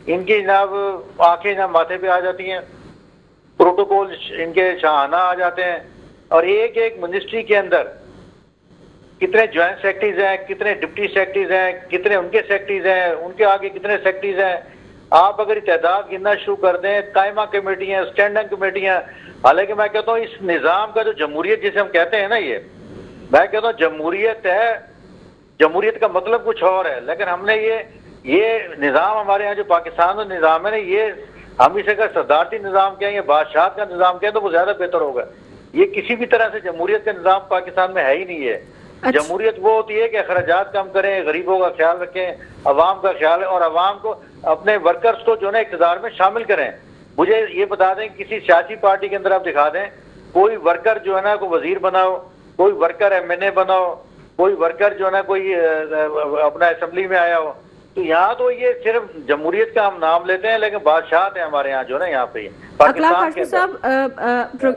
इनकी जनाब आंखें जनाब माथे पे आ जाती हैं, प्रोटोकॉल इनके शाहाना आ जाते हैं, और एक एक मिनिस्ट्री के अंदर कितने ज्वाइंट सेक्रेटरीज हैं, कितने डिप्टी सेक्रेटरीज हैं, कितने उनके सेक्रेटरीज हैं, उनके आगे कितने सेक्रेटरीज हैं। आप अगर तादाद गिनना शुरू कर दें, कायमा कमेटियां, स्टैंडिंग कमेटियां। हालांकि मैं कहता हूँ इस निज़ाम का जो जमहूरियत जिसे हम कहते हैं ना, ये मैं कहता हूँ जमहूरियत है, जमहूरियत का मतलब कुछ और है, लेकिन हमने ये निज़ाम हमारे यहाँ जो पाकिस्तान में निज़ाम है ना, ये हम इसे अगर सदारती निज़ाम कहें या बादशाह का निज़ाम कहें तो वो ज्यादा बेहतर होगा। ये किसी भी तरह से जमहूरियत का निज़ाम पाकिस्तान में है ही नहीं है। अच्छा। जमहूरियत वो होती है कि अखराजात कम करें, गरीबों का ख्याल रखें, अवाम का ख्याल, और अवाम को अपने वर्कर्स को जो है इक़्तिदार में शामिल करें। मुझे ये बता दें किसी सियासी पार्टी के अंदर आप दिखा दें कोई वर्कर जो है ना को वजीर बनाओ, कोई वर्कर एमएनए बनाओ, कोई वर्कर जो है ना कोई अपना असेंबली में आया हो। तो यहाँ तो ये सिर्फ जमहूरियत का हम नाम लेते हैं, लेकिन बादशाह है हमारे यहाँ जो ना यहाँ पे अखलाक हाशमी साहब,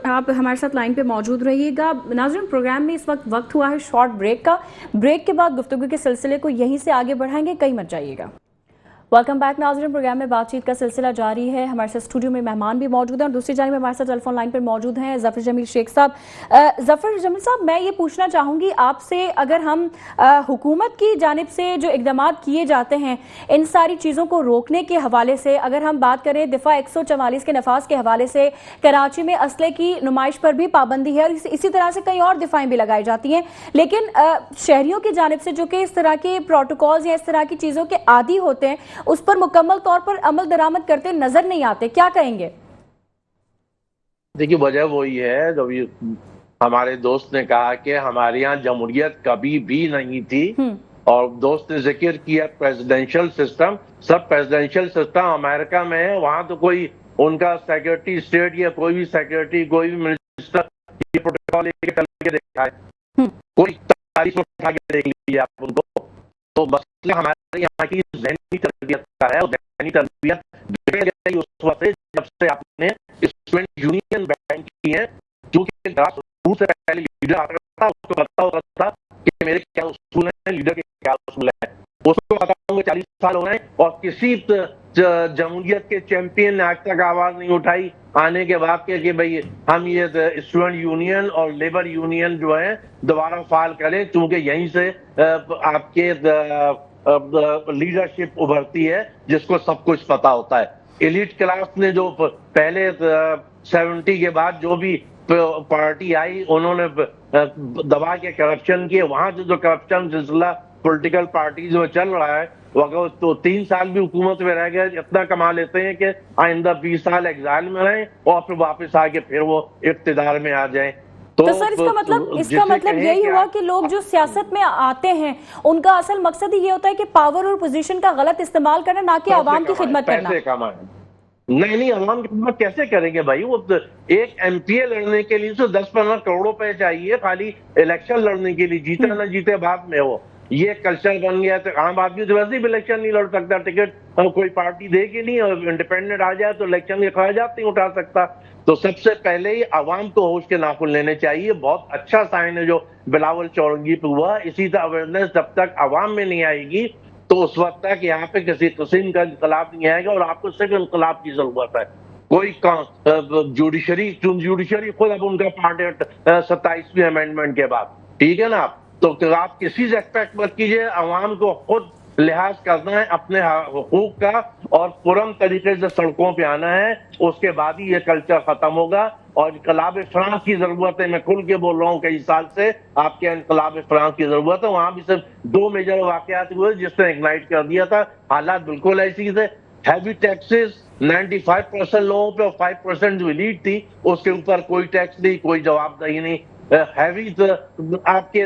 आप हमारे साथ लाइन पे मौजूद रहिएगा। नाज़रीन, प्रोग्राम में इस वक्त हुआ है शॉर्ट ब्रेक का। ब्रेक के बाद गुफ्तगू के सिलसिले को यहीं से आगे बढ़ाएंगे, कहीं मत जाइएगा। वेलकम बैक नाज़रीन, प्रोग्राम में बातचीत का सिलसिला जारी है। हमारे साथ स्टूडियो में मेहमान भी मौजूद हैं और दूसरी जानिब हमारे साथ टेलीफोन लाइन पर मौजूद हैं ज़फ़र जमील शेख साहब। ज़फ़र जमील साहब, मैं ये पूछना चाहूँगी आपसे, अगर हम हुकूमत की जानिब से जो इक़दाम किए जाते हैं इन सारी चीज़ों को रोकने के हवाले से, अगर हम बात करें दिफा 144 के नफाज के हवाले से, कराची में असले की नुमाइश पर भी पाबंदी है और इसी तरह से कई और दिफाएँ भी लगाई जाती हैं, लेकिन शहरियों की जानिब से जो कि इस तरह के प्रोटोकॉल्स या इस तरह की चीज़ों के आदी होते हैं उस पर मुकम्मल तौर पर अमल दरामद करते नजर नहीं आते, क्या कहेंगे? देखिए, वजह वही है जो हमारे दोस्त ने कहा कि हमारे यहाँ जमहूरियत कभी भी नहीं थी, और दोस्त ने जिक्र किया प्रेसिडेंशियल सिस्टम। सब प्रेसिडेंशियल सिस्टम अमेरिका में है, वहां तो कोई उनका सेक्रेटरी स्टेट या कोई भी सेक्रेटरी, कोई भी मिनिस्टर ये प्रोटोकॉल लेके चल के देखा है, कोई तारीख उठा के देख लीजिए आप उनको। तो मसला हमारे यहाँ की ज़हनी तरबियत का है, और ज़हनी तरबियत बिगड़ गई उस वक्त जब से आपने स्टूडेंट यूनियन बैंक की है, क्योंकि ग्रासरूट से पहले लीडर आता था, उसको पता होता था कि मेरे क्या उसूल हैं, लीडर के क्या उसूल हैं, उसको पता होंगे 40 साल हो गए, और किसी जमहूरियत के चैंपियन ने आज तक आवाज नहीं उठाई आने के बाद के कि भाई हम ये स्टूडेंट यूनियन और लेबर यूनियन जो है दोबारा फाल करें, क्योंकि यहीं से आपके लीडरशिप उभरती है जिसको सब कुछ पता होता है। एलिट क्लास ने जो पहले 70 के बाद जो भी पार्टी आई, उन्होंने दबा के करप्शन किए, वहां से जो करप्शन सिलसिला पॉलिटिकल पार्टीज में चल रहा है, वो अगर तो 3 साल भी हुकूमत में रह गए इतना कमा लेते हैं कि आइंदा 20 साल एग्जाइल में रहें और फिर वापस आके फिर वो इक्तिदार में आ जाएं। तो सर इसका मतलब यही हुआ कि लोग जो सियासत में आते हैं उनका असल मकसद ही ये होता है कि पावर और पोजीशन का गलत इस्तेमाल करना, ना कि आवाम की खिदमत करना। पैसे कमाएं। नहीं, आवाम की खिदमत कैसे करेंगे भाई? वो एक एमपीए लड़ने के लिए तो 10-15 करोड़ रुपए चाहिए खाली इलेक्शन लड़ने के लिए, जीते ना जीते बाद में। वो ये कल्चर बन गया, तो आम आदमी तो वैसे भी इलेक्शन नहीं लड़ सकता, टिकट कोई पार्टी देगी नहीं, और इंडिपेंडेंट आ जाए तो इलेक्शन के खर्चात नहीं उठा सकता। तो सबसे पहले ही आवाम को होश के नाखून लेने चाहिए। बहुत अच्छा साइन है जो बिलावल चौरंगी पे हुआ। इसी तरह अवेयरनेस जब तक आवाम में नहीं आएगी तो उस वक्त तक यहाँ पे किसी किस्म का इंकलाब नहीं आएगा, और आपको सिर्फ इंकलाब की जरूरत है। कोई जुडिशरी खुद अब उनका पार्ट है 27वीं अमेंडमेंट के बाद, ठीक है ना। तो आप किसी से एक्सपेक्ट मत कीजिए, आवाम को खुद लिहाज करना है अपने हुकूक का, और पुरम तरीके से सड़कों पे आना है, उसके बाद ही ये कल्चर खत्म होगा। और इनकलाब फ्रांस की जरूरत है, मैं खुल के बोल रहा हूँ, कई साल से आपके इनकलाब फ्रांस की जरूरत है। वहां भी सिर्फ 2 मेजर वाकयात हुए जिसने इग्नाइट कर दिया था। हालात बिल्कुल ऐसी थे, हैवी टैक्सेस 95% लोगों पे, और 5% जो एलीट थी उसके ऊपर कोई टैक्स नहीं, कोई जवाबदेही नहीं। हैवी आपके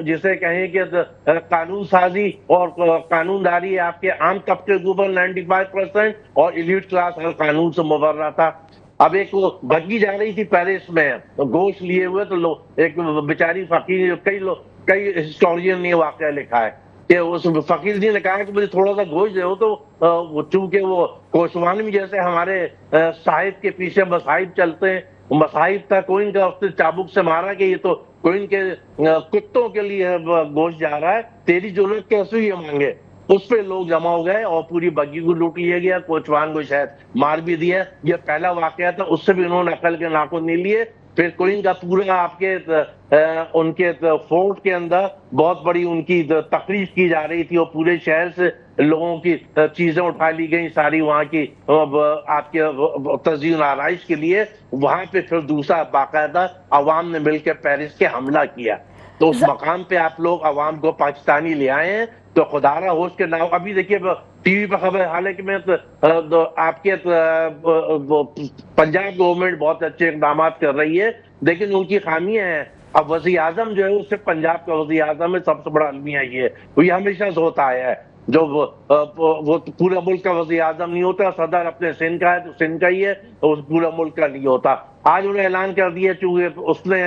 जिसे कहें कि कानून साजी और कानूनदारी आपके आम तबके के ऊपर 95% और एलीट क्लास हर कानून से मुबर्रा था। अब एक वो बग्गी जा रही थी पेरिस में तो गोश्त लिए हुए, तो एक बेचारी फकीर, कई हिस्टोरियन ने वाकया लिखा है कि उस फकीर जी ने कहा कि मुझे थोड़ा सा गोश्त दो, तो चूंकि वो कोशवानी जैसे हमारे साहिब के पीछे मसाहिब चलते हैं, मसाहिब था कोइन का, उसने चाबुक से मारा कि ये तो कोइन के कुत्तों के लिए गोश्त जा रहा है, तेरी जरूरत कैसे ये मांगे। उस पे लोग जमा हो गए और पूरी बग्गी को लूट लिया गया, कोचवान को शायद मार भी दिया। ये पहला वाकया था, उससे भी उन्होंने अकल के नाखून नहीं लिए। फिर कोइन का पूरा आपके उनके फोर्ट के अंदर बहुत बड़ी उनकी तकरीफ की जा रही थी और पूरे शहर से लोगों की चीजें उठा ली गई सारी वहां की आपके तज़ीन आराइश के लिए। वहां पे फिर दूसरा बाकायदा अवाम ने मिलकर पेरिस के हमला किया। तो उस मकाम पे आप लोग अवाम को पाकिस्तानी ले आए हैं, तो खुदारा होश के नाम अभी देखिए टीवी पर खबर, हालांकि मैं आपके पंजाब गवर्नमेंट बहुत अच्छे इकदाम कर रही है, लेकिन उनकी खामियां हैं। अब वज़ीर आज़म जो है उससे पंजाब का वज़ीर आज़म है, सबसे बड़ा अलमिया ये हमेशा से होता आया है। जो वो पूरा मुल्क का वज़ीर आज़म नहीं होता, सदर अपने सिंध का है तो सिंध का ही है, तो पूरा मुल्क का नहीं होता। आज उन्हें ऐलान कर दिया, चूंकि उसने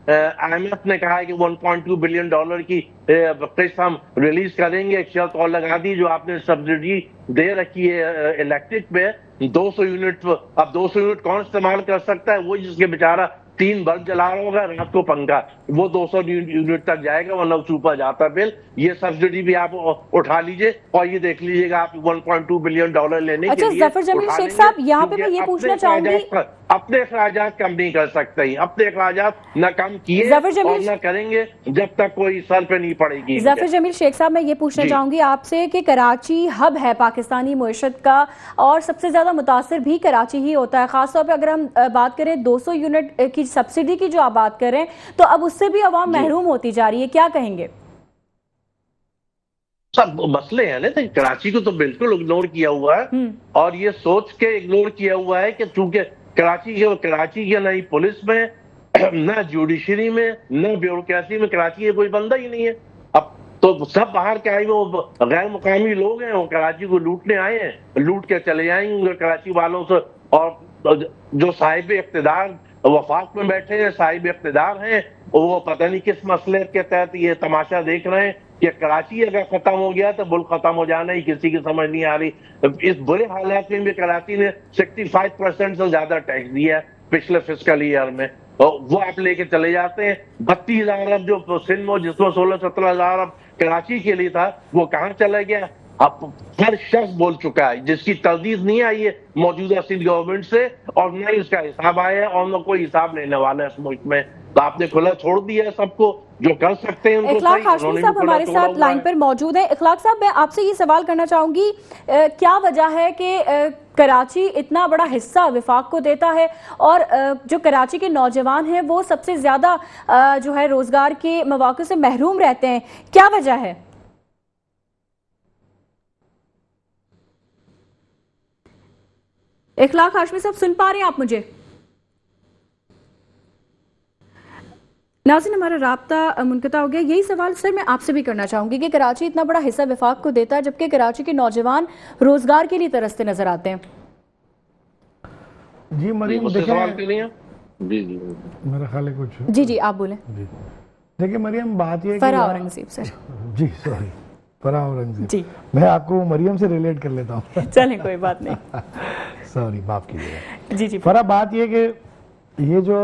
IMF ने कहा है कि $1.2 बिलियन की किस्त हम रिलीज करेंगे। एक शर्त और लगा दी, जो आपने सब्सिडी दे रखी है इलेक्ट्रिक पे 200 यूनिट। अब 200 यूनिट कौन इस्तेमाल कर सकता है? वो जिसके बेचारा 3 बल्ब जला रहा होगा, रात को पंखा, वो 200 यूनिट तक जाएगा, वरना ऊपर जाता बिल। ये सब्सिडी भी आप उठा लीजिए और ये देख लीजिएगा आप $1.2 बिलियन लेने के लिए। ज़फ़र जमील शेख साहब, यहाँ पे मैं ये पूछना चाहूंगी, अपने अखराजात कम नहीं कर सकते, अपने अखराजात न कम किए और न करेंगे जब तक कोई सर पे नहीं पड़ेगी। ज़फ़र जमील शेख साहब, मैं ये पूछना चाहूंगी आपसे कि कराची हब है पाकिस्तानी मईशत का और सबसे ज्यादा मुतासिर भी कराची ही होता है। खासतौर पर अगर हम बात करें 200 यूनिट की सब्सिडी की जो आप बात करें, तो अब उससे भी अवाम महरूम होती जा रही है, क्या कहेंगे? सब मसले हैं ना, तो कराची को तो बिल्कुल इग्नोर किया हुआ है और ये सोच के इग्नोर किया हुआ है कि चूंकि कराची के ना ही पुलिस में, ना जुडिशरी में, ना ब्यूरोक्रेसी में कराची के कोई बंदा ही नहीं है। अब तो सब बाहर के आए, वो गैर मुकामी लोग हैं, वो कराची को लूटने आए हैं, लूट के चले जाएंगे कराची वालों से। और जो साहिब इख्तिदार वफाक में बैठे हैं, साहिब इख्तिदार हैं, वो पता नहीं किस मसले के तहत ये तमाशा देख रहे हैं कि कराची अगर खत्म हो गया तो मुल्क खत्म हो जाना ही किसी की समझ नहीं आ रही। इस बुरे हालात में भी कराची ने 65% से ज्यादा टैक्स दिया है पिछले फिस्कल ईयर में, वो आप लेके चले जाते हैं। 32,000 अरब जो सिंध में जिसमें 16-17,000 अरब कराची के लिए था, वो कहाँ चला गया? अब हर शख्स बोल चुका है, जिसकी तरदीद नहीं आई है मौजूदा सिंध गवर्नमेंट से, और न ही उसका हिसाब आया है और न कोई हिसाब लेने वाला है इस मुल्क में। तो आपने खुला छोड़ दिया है सबको, जो कर सकते हैं उनको। इखलाक हाशमी साहब हमारे साथ लाइन पर मौजूद है। इखलाक साहब, मैं आपसे ये सवाल करना चाहूंगी, क्या वजह है कि कराची इतना बड़ा हिस्सा विफाक को देता है और जो कराची के नौजवान हैं वो सबसे ज्यादा जो है रोजगार के मौके से महरूम रहते हैं, क्या वजह है? इखलाक हाशमी साहब, सुन पा रहे हैं आप मुझे? नाज़रीन, हमारा राब्ता मुनक़ता हो गया। यही सवाल सर मैं आपसे भी करना चाहूंगी कि कराची इतना बड़ा हिस्सा विफाक को देता है, जबकि कराची के नौजवान रोजगार के लिए तरसते नजर आते हैं। जी मरीम, जी मेरा ख्याल है कुछ। जी आप बोलें। देखिए मरियम, बात ये फराह औरंगज़ेब सर। जी सॉरी, फराह औरंगज़ेब जी, मैं आपको मरियम से रिलेट कर लेता हूँ। चलें, कोई बात नहीं। सॉरी, माफ कीजिएगा। जी फराह, बात ये कि ये जो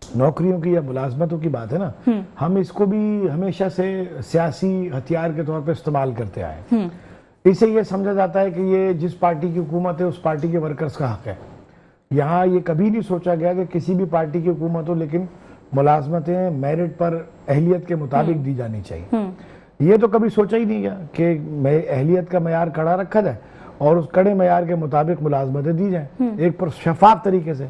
नौकरियों की या मुलाजमतों की बात है ना, हम इसको भी हमेशा से सियासी हथियार के तौर पे इस्तेमाल करते आए। इससे ये समझा जाता है कि ये जिस पार्टी की हुकूमत है उस पार्टी के वर्कर्स का हक है। यहाँ ये कभी नहीं सोचा गया कि किसी भी पार्टी की हुकूमत हो, लेकिन मुलाजमतें मेरिट पर अहलियत के मुताबिक दी जानी चाहिए। ये तो कभी सोचा ही नहीं गया कि अहलियत का मयार कड़ा रखा जाए और उस कड़े मयार के मुताबिक मुलाजमतें दी जाएं एक पर शफाफ तरीके से।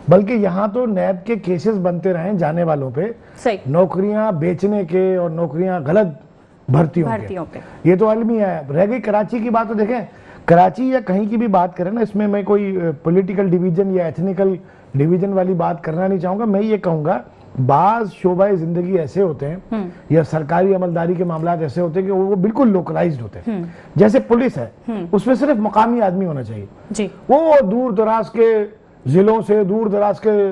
बल्कि यहाँ तो नैब के केसेस बनते रहे जाने वालों पे, नौकरियां बेचने के और नौकरियां गलत भर्तियों के। ये तो आलमी है। रह गई कराची की बात, तो देखें कराची या कहीं की भी बात करें ना, इसमें मैं कोई पॉलिटिकल डिवीजन या एथनिकल डिवीजन वाली बात करना नहीं चाहूंगा। मैं ये कहूंगा बाज शोबाए जिंदगी ऐसे होते हैं या सरकारी अमलदारी के मामलात ऐसे होते हैं कि वो बिल्कुल लोकलाइज्ड होते हैं। जैसे पुलिस है, उसमें सिर्फ मकामी आदमी होना चाहिए जी। वो दूर दराज के जिलों से, दूर दराज के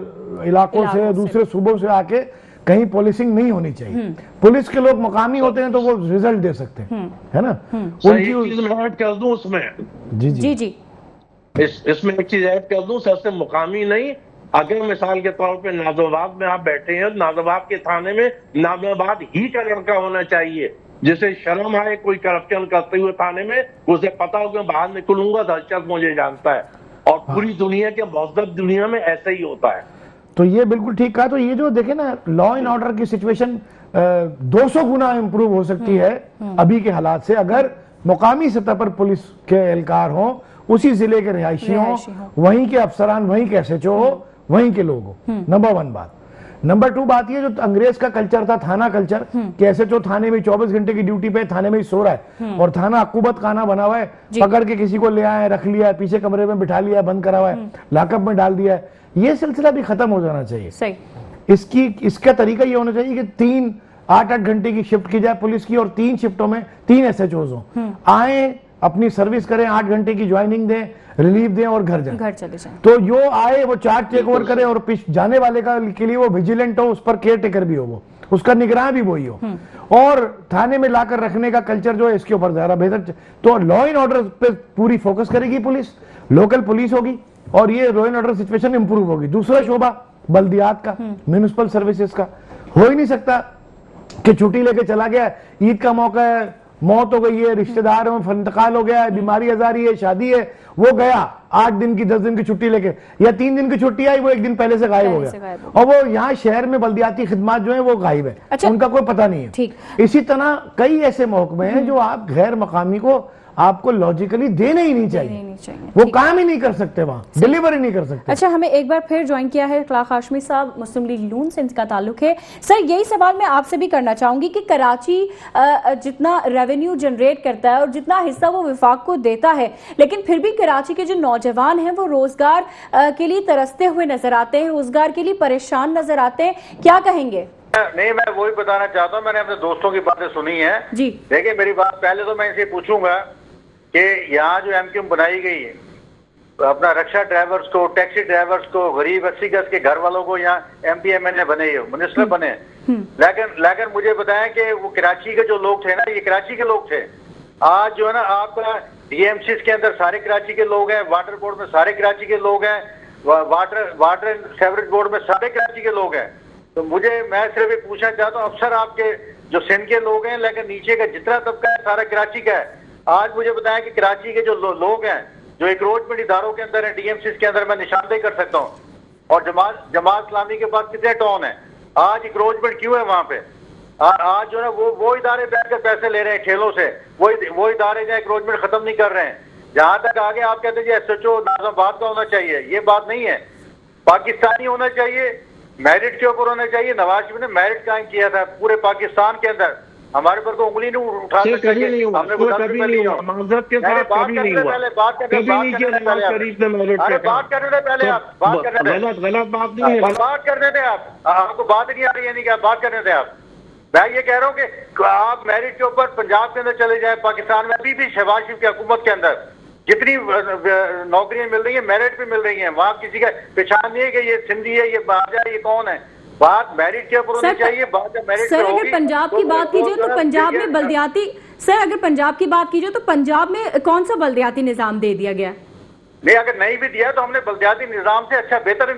इलाकों से, दूसरे सूबों से आके कहीं पुलिसिंग नहीं होनी चाहिए। पुलिस के लोग मकामी होते हैं तो वो रिजल्ट दे सकते हैं, है ना। सही चीज मैं ऐड कर दूं उसमें, जी जी जी इसमें एक चीज ऐड कर दूं, सबसे मुकामी नहीं, अगर मिसाल के तौर पे नाजोबाद में आप बैठे हैं, नाजोबाद के थाने में नाजोबाद ही का लड़का होना चाहिए, जिसे शर्म आए कोई करप्शन करते हुए थाने में, उसे पता हो कि बाहर निकलूंगा दहशत मुझे जानता है। और पूरी दुनिया के मौजूद दुनिया में ऐसा ही होता है। तो ये बिल्कुल ठीक कहा। तो ये जो देखे ना, लॉ एंड ऑर्डर की सिचुएशन 200 गुना इंप्रूव हो सकती है अभी के हालात से, अगर मुकामी सतह पर पुलिस के एहलकार हो, उसी जिले के रिहायशी हो, वहीं के अफसरान, वहीं के एसएचओ हो, वहीं के लोग हो। नंबर 1 बात। नंबर 2 बात ये, जो अंग्रेज का कल्चर था, थाना कल्चर, कि एसएचओ थाने में 24 घंटे की ड्यूटी पे, थाने में ही सो रहा है और थाना अक्कूबत खाना बना हुआ है, पकड़ के किसी को ले आए, रख लिया, पीछे कमरे में बिठा लिया, बंद करा हुआ है, लॉकअप में डाल दिया है। ये सिलसिला भी खत्म हो जाना चाहिए। सही। इसका तरीका ये होना चाहिए कि 3 8-8 घंटे की शिफ्ट की जाए पुलिस की, और 3 शिफ्टों में 3 एसएचओज हों, आए, अपनी सर्विस करें, 8 घंटे की ज्वाइनिंग दें, रिलीफ दें और घर जाएं। घर चले जाएं। तो जो आए वो चार्ज टेक ओवर करे, और जाने वाले का के लिए वो विजिलेंट हो, उस पर केयर टेकर भी हो, वो उसका निगरान भी वही हो, और थाने में लाकर रखने का कल्चर जो है इसके ऊपर ज्यादा बेहतर। तो लॉ एंड ऑर्डर पे पूरी फोकस करेगी पुलिस, लोकल पुलिस होगी, और ये law and order situation improve होगी। दूसरा शोबा बल्दियात का, म्युनिसिपल सर्विसेज का। हो ही नहीं सकता कि छुट्टी लेके चला गया, ईद का मौका है, मौत हो गई है, रिश्तेदार में इंतकाल हो गया है, बीमारी आजारी है, शादी है, वो गया 8 दिन की 10 दिन की छुट्टी लेके, या 3 दिन की छुट्टी आई, वो 1 दिन पहले से गायब हो गया, और वो यहाँ शहर में बल्दियाती खिदमात जो है वो गायब है। अच्छा, उनका कोई पता नहीं है। इसी तरह कई ऐसे महकमे हैं जो आप गैर मकामी को आपको लॉजिकली देने ही नहीं चाहिए, वो काम ही नहीं कर सकते, वहां डिलीवर ही नहीं कर सकते। अच्छा, हमें एक बार फिर ज्वाइन किया है इखलाक हाशमी साहब, मुस्लिम लीग नून से इनका ताल्लुक है। सर, यही सवाल मैं आपसे भी करना चाहूंगी कि कराची जितना रेवेन्यू जनरेट करता है और जितना हिस्सा वो विफाक को देता है, लेकिन फिर भी कराची के जो नौजवान हैं वो रोजगार के लिए तरसते हुए नजर आते हैं, रोजगार के लिए परेशान नजर आते हैं, क्या कहेंगे? नहीं, मैं वही बताना चाहता हूँ, मैंने अपने दोस्तों की बातें सुनी है जी। देखिए, मेरी बात पहले तो मैं इनसे पूछूंगा कि यहाँ जो एमक्यूएम बनाई गई है, अपना रक्षा ड्राइवर्स को, टैक्सी ड्राइवर्स को, गरीब 80 गज के घर वालों को यहाँ एमपीएमएनए बने, मिनिस्टर बने, लेकिन मुझे बताएं कि वो कराची के जो लोग थे ना, ये कराची के लोग थे। आज जो है ना, आपका डीएमसी के अंदर सारे कराची के लोग हैं, वाटर बोर्ड में सारे कराची के लोग हैं, वाटर एंड सेवरेज बोर्ड में सारे कराची के लोग हैं। तो मैं सिर्फ ये पूछना चाहता हूँ, अफसर आपके जो सिंध के लोग हैं, लेकिन नीचे का जितना तबका है सारा कराची का है। आज मुझे बताएं कि कराची के जो लोग हैं, जो इंक्रोचमेंट इदारों के अंदर है, डीएमसी के अंदर, मैं निशानदेही कर सकता हूँ, और जमात इस्लामी के पास कितने टाउन है, आज इंक्रोचमेंट क्यों है वहां पे? आज जो है वो इदारे बैठकर पैसे ले रहे हैं ठेलों से, वो इदारे जो इंक्रोचमेंट खत्म नहीं कर रहे हैं। जहां तक आगे आप कहते हैं एसएचओ नाज़िमाबाद का होना चाहिए, ये बात नहीं है, पाकिस्तानी होना चाहिए, मेरिट के ऊपर होना चाहिए। नवाज शरीफ ने मेरिट कायम किया था पूरे पाकिस्तान के अंदर, हमारे पर को उंगली नहीं उठा सकते। हमने कभी नहीं हुआ, बात करने पहले आपको बात नहीं आ रही है, नहीं क्या बात करने थे आप? मैं ये कह रहा हूँ कि आप मेरिट के ऊपर पंजाब के अंदर चले जाए, पाकिस्तान में अभी भी शहबाज शरीफ की हुकूमत के अंदर जितनी नौकरियां मिल रही है मेरिट पे मिल रही हैं, वहाँ किसी का पहचान नहीं है कि ये सिंधी है, ये बाजा, ये कौन है। बात मेरिट के ऊपर होनी चाहिए। बात मेरिट सर, अगर पंजाब की बात कीजिए तो पंजाब में बल्दियाती, सर अगर पंजाब की बात कीजिए तो पंजाब में कौन सा बल्दियाती निजाम दे दिया गया? नहीं, अगर नहीं भी दिया तो हमने बल्दियाती निजाम से अच्छा बेहतर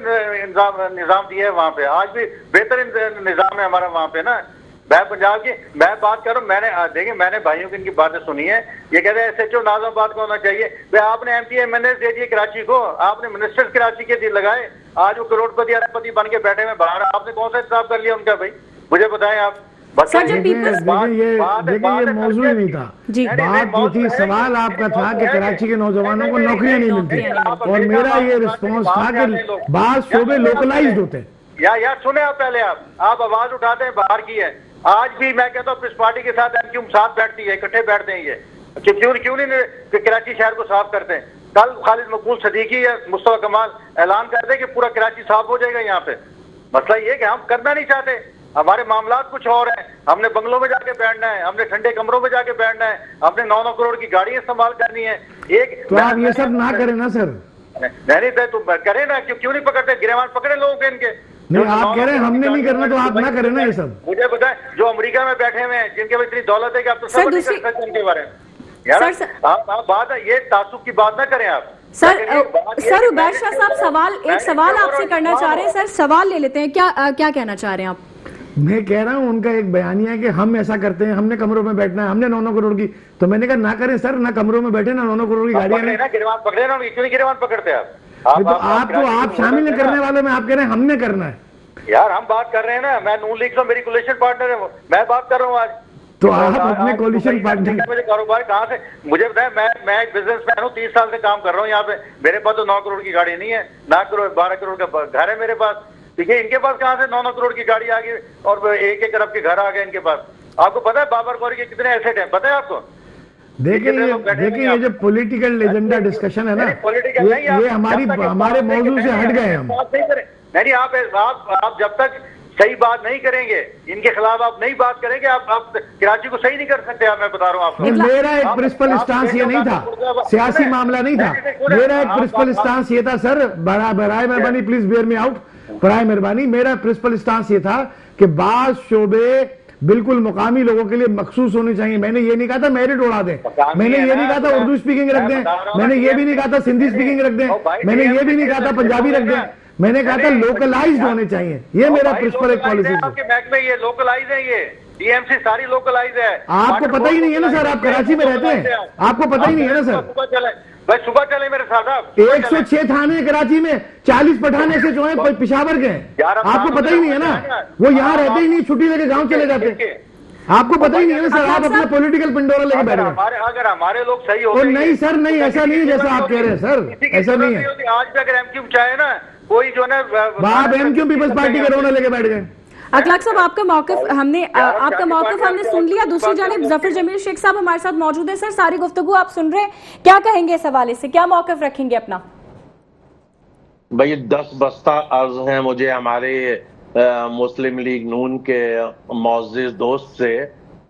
निजाम दिया है वहाँ पे, आज भी बेहतर निजाम है हमारा वहाँ पे ना। मैं पंजाब की मैं बात कर रहा हूँ, देखिए मैंने भाइयों की इनकी बातें सुनी है, ये कहते हैं एसएचओ नाज़िमाबाद का होना चाहिए। भाई आपने एमपीएमएनए दे दिए कराची को, आपने मिनिस्टर कराची के दिल लगाए, आज वो करोड़पति अरबपति बन के बैठे में बाहर, आपने कौन सा हिसाब कर लिया उनका? भाई मुझे बताएं आप। ये मौजूद नहीं था, बात ये थी, सवाल आपका था कि कराची के नौजवानों को नौकरियां नहीं मिलती, और मेरा ये रिस्पॉन्स था कि बात शोबे लोकलाइज्ड होते हैं। यार सुने आप, पहले आप आवाज उठाते हैं बाहर की है। आज भी मैं कहता हूँ इस पार्टी के साथ एमक्यूएम साथ बैठती है, इकट्ठे बैठते हैं, ये क्यों नहीं कराची शहर को साफ करते हैं? कल खालिद मकबूल सदीकी या मुस्तफा कमाल ऐलान करते कि पूरा कराची साफ हो जाएगा यहाँ पे, मसला ये कि हम करना नहीं चाहते, हमारे मामलात कुछ और हैं। हमने बंगलों में जाके बैठना है, हमने ठंडे कमरों में जाके बैठना है, हमने 9-9 करोड़ की गाड़ी इस्तेमाल करनी है। एक तो आप ये सब ना करें ना सर। नहीं तो करे ना, क्यों नहीं पकड़ते? गिरफ्तार पकड़े लोगों के इनके। नहीं, आप कह रहे हैं हमने नहीं करना, तो आप ना करें ना ये सब। मुझे बताएं, जो अमेरिका में बैठे हुए हैं, जिनके पास इतनी दौलत है कि आप तो सब नहीं कर सकते उनके बारे में। यार आप बात है, ये तासुब की बात ना करें आप। सर उबैर शाह साहब एक सवाल आपसे करना चाह रहे हैं। सर सवाल ले लेते हैं, क्या कहना चाह रहे हैं आप? मैं कह रहा हूं उनका एक बयानिया है कि हम ऐसा करते हैं, हमने कमरों में बैठना है, हमने 9-9 करोड़ की। तो मैंने कहा ना करें सर, ना कमरों में बैठे, ना 9-9 करोड़ की गाड़ियां गिरफ्तार पकड़े ना, क्यों नहीं गिरफ्तार पकड़ते आप शामिल नहीं करने वालों में आप कह रहे हैं हमने करना है। यार हम बात कर रहे हैं ना, मैं नून लीग से मेरी कोलिशन पार्टनर है, मैं बात कर रहा हूँ आज। तो आप अपने कोलिशन पार्टनर, मुझे कारोबार कहाँ से, मुझे बताए, मैं एक बिजनेसमैन हूँ, 30 साल से काम कर रहा हूँ यहाँ पे। मेरे पास तो 9 करोड़ की गाड़ी नहीं है, 12 करोड़ का घर है मेरे पास। ठीक है, इनके पास कहाँ से 9-9 करोड़ की गाड़ी आ गई और 1-1 अरब के घर आ गए इनके पास। आपको पता है बाबर गौरी के कितने एसेट हैं, पता है आपको? देखिए ये जो पॉलिटिकल एजेंडा डिस्कशन है ना, ये हमारे मौजूद से हट गए हम। नहीं, आप जब तक सही बात नहीं करेंगे, इनके खिलाफ आप नहीं बात करेंगे, आप कराची को सही नहीं कर सकते। मैं बता रहा हूँ आपको। मेरा एक प्रिंसिपल स्टांस ये नहीं था, सियासी मामला नहीं था। मेरा एक प्रिंसिपल स्टांस ये था सर, बराए मेहरबानी प्लीज बेयर मी आउट, बराए मेहरबानी। मेरा प्रिंसिपल स्टांस ये था कि बाज़ शोबे बिल्कुल मुकामी लोगों के लिए मखसूस होने चाहिए। मैंने ये नहीं कहा था मेरिट उड़ा दें, मैंने ये नहीं कहा था उर्दू स्पीकिंग रख दें, मैंने ये भी नहीं कहा था सिंधी स्पीकिंग रख दें, मैंने ये भी नहीं कहा था पंजाबी रख दें। मैंने कहा था लोकलाइज्ड होने चाहिए। ये मेरा प्रिंसिपल एक पॉलिसी है। आपके महकमे ये लोकलाइज है, ये डीएमसी सारी लोकलाइज है। आपको पता ही नहीं है ना सर, आप कराची में रहते हैं, आपको पता ही नहीं है ना सर। सुबह चले मेरे साथ आप। 106 थाने कराची में, 40 पठान ऐसे जो है पिशावर के हैं, आपको पता ही नहीं है ना। वो यहाँ रहते ही नहीं, छुट्टी लेके गाँव चले जाते हैं, आपको पता ही नहीं है ना सर। आप अपना पॉलिटिकल पिंडोरा लेके बैठ गए। अगर हमारे लोग सही हो, नहीं सर, नहीं ऐसा नहीं है जैसा आप कह रहे हैं सर, ऐसा नहीं है। आज भी अगर एमक्यू चाहे ना कोई जो ना, आप एमक्यू पीपल्स पार्टी का रोना लेके बैठ गए। अखलाक साहब आपका मौक़िफ़ हमने सुन लिया। दूसरी जानिब जफर जमील शेख साहब हमारे साथ मौजूद है। सर सारी गुफ्तगू आप सुन रहे हैं, क्या कहेंगे इस हवाले से, क्या मौक़िफ़ रखेंगे अपना? भाई 10 बस्ता अर्ज है मुझे हमारे मुस्लिम लीग नून के मोअज़्ज़िज़ दोस्त से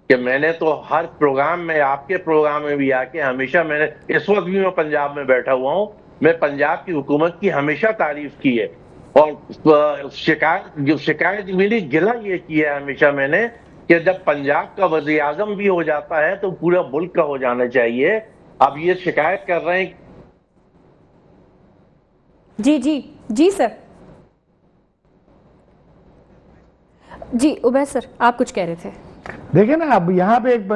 कि मैंने तो हर प्रोग्राम में, आपके प्रोग्राम में भी आके हमेशा, मैंने इस वक्त भी मैं पंजाब में बैठा हुआ हूँ, मैं पंजाब की हुकूमत की हमेशा तारीफ की है। और शिकायत मिली, गिला ये किया है हमेशा मैंने कि जब पंजाब का वज़ीर आज़म भी हो जाता है तो पूरा मुल्क का हो जाना चाहिए। अब ये शिकायत कर रहे हैं। जी सर। जी उबैर सर आप कुछ कह रहे थे। देखिए ना, अब यहाँ पे एक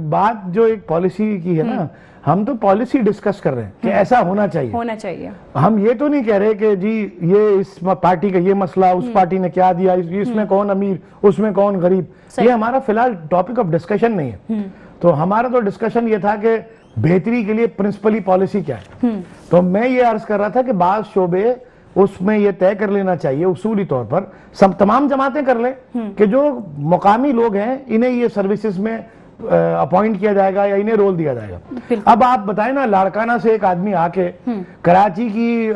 बात जो एक पॉलिसी की है ना, हम तो पॉलिसी डिस्कस कर रहे हैं कि ऐसा होना चाहिए। हम ये तो नहीं कह रहे कि जी ये इस पार्टी का ये मसला, उस पार्टी ने क्या दिया, इसमें कौन अमीर, उसमें कौन गरीब, ये हमारा फिलहाल टॉपिक ऑफ डिस्कशन नहीं है। तो हमारा तो डिस्कशन ये था कि बेहतरी के लिए प्रिंसिपली पॉलिसी क्या है। तो मैं ये अर्ज कर रहा था कि बाज़ शोबे उसमें ये तय कर लेना चाहिए उसूली तौर पर, सब तमाम जमातें कर लें कि जो मुकामी लोग हैं इन्हें ये सर्विसेज में अपॉइंट किया जाएगा या इन्हें रोल दिया जाएगा। अब आप बताएं ना, लाड़काना से एक आदमी आके कराची की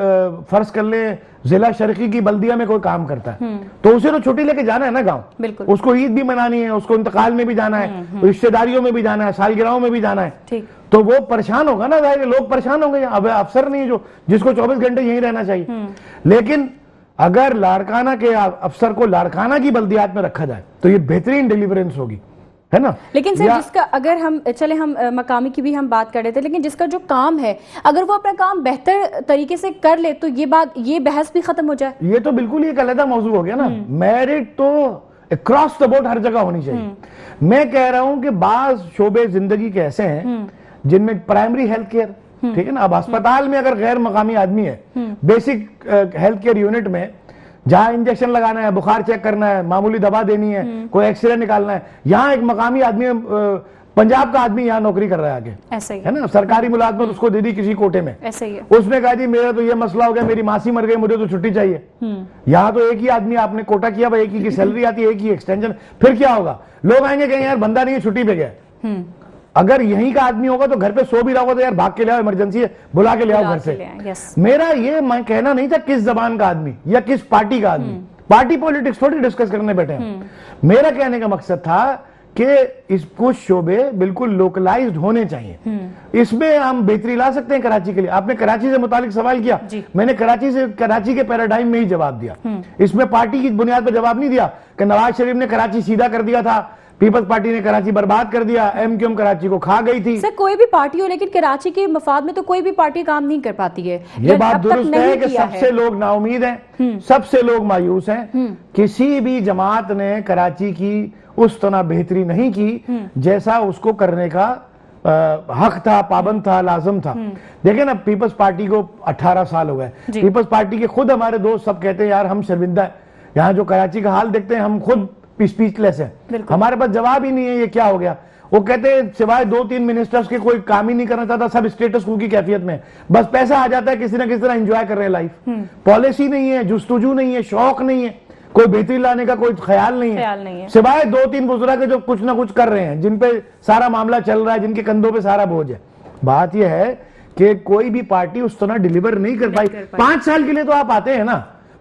फर्ज कर ले जिला शर्की की बल्दिया में कोई काम करता है, तो उसे तो छुट्टी लेके जाना है ना गांव, उसको ईद भी मनानी है, उसको इंतकाल में भी जाना है, रिश्तेदारियों में भी जाना है, सालगिरहों में भी जाना है, तो वो परेशान होगा ना, जाहिर लोग परेशान होंगे। अब अफसर नहीं जो जिसको 24 घंटे यहीं रहना चाहिए। लेकिन अगर लाड़काना के अफसर को लाड़काना की बल्दियात में रखा जाए तो ये बेहतरीन डिलीवरेंस होगी, है ना। लेकिन सर जिसका, अगर हम मकामी की भी हम बात कर रहे थे, लेकिन जिसका जो काम है अगर वो अपना काम बेहतर तरीके से कर ले तो ये बहस भी खत्म हो जाए। ये तो बिल्कुल एक अलग मौजू हो गया ना। मेरिट तो अक्रॉस द बोर्ड हर जगह होनी चाहिए। मैं कह रहा हूं कि बाज़ शोबे जिंदगी के ऐसे हैं जिनमें प्राइमरी हेल्थ केयर, ठीक है ना, अब अस्पताल में अगर गैर मकामी आदमी है, बेसिक हेल्थ केयर यूनिट में जहां इंजेक्शन लगाना है, बुखार चेक करना है, मामूली दवा देनी है, कोई एक्सरे निकालना है, यहाँ एक मकामी आदमी, पंजाब का आदमी यहाँ नौकरी कर रहा है आगे, ऐसा ही है ना, सरकारी मुलाजमत उसको दे दी किसी कोटे में, ऐसा ही है। उसने कहा जी मेरा तो ये मसला हो गया, मेरी मासी मर गई, मुझे तो छुट्टी चाहिए। यहाँ तो एक ही आदमी आपने कोटा किया, एक ही की सैलरी आती है, एक ही एक्सटेंशन, फिर क्या होगा, लोग आएंगे कहेंगे यार बंदा नहीं है, छुट्टी पे गया। अगर यहीं का आदमी होगा तो घर पे सो भी रहा होगा तो यार भाग के ले आओ, इमरजेंसी है, बुला के ले आओ घर से। मेरा ये मैं कहना नहीं था किस जबान का आदमी या किस पार्टी का आदमी, पार्टी पॉलिटिक्स थोड़ी डिस्कस करने बैठे हैं। मेरा कहने का मकसद था कि इस कुछ शोबे बिल्कुल लोकलाइज्ड होने चाहिए। इसमें हम बेहतरी ला सकते हैं कराची के लिए। आपने कराची से मुतालिक सवाल किया, मैंने कराची के पैराडाइम में ही जवाब दिया। इसमें पार्टी की बुनियाद पर जवाब नहीं दिया कि नवाज शरीफ ने कराची सीधा कर दिया था, पीपल्स पार्टी ने कराची बर्बाद कर दिया, एमक्यूएम कराची को खा गई थी। सर कोई भी पार्टी हो, लेकिन कराची के मफाद में तो कोई भी पार्टी काम नहीं कर पाती है। ये बात दुरुस्त है कि सबसे लोग नाउमीद हैं, सबसे लोग मायूस हैं। किसी भी जमात ने कराची की उस तरह बेहतरी नहीं की जैसा उसको करने का हक था, पाबंद था, लाजम था। देखें ना, पीपल्स पार्टी को 18 साल हो गए। पीपल्स पार्टी के खुद हमारे दोस्त सब कहते हैं यार हम शर्मिंदा है, यहाँ जो कराची का हाल देखते हैं हम खुद स्पीचलेस है, हमारे पास जवाब ही नहीं है, ये क्या हो गया। वो कहते हैं सिवाय 2-3 मिनिस्टर्स के कोई काम ही नहीं करना चाहता, सब स्टेटस क्वो की कैफियत में, बस पैसा आ जाता है, किसी ना किसी तरह एंजॉय कर रहे हैं लाइफ। पॉलिसी नहीं है, जुस्तजू नहीं है, शौक नहीं है, कोई बेहतरी लाने का कोई ख्याल नहीं है, सिवाय 2-3 बुजुर्ग जो कुछ ना कुछ कर रहे हैं, जिन पे सारा मामला चल रहा है, जिनके कंधों पे सारा बोझ है। बात यह है कि कोई भी पार्टी उस तरह डिलीवर नहीं कर पाई। 5 साल के लिए तो आप आते हैं ना,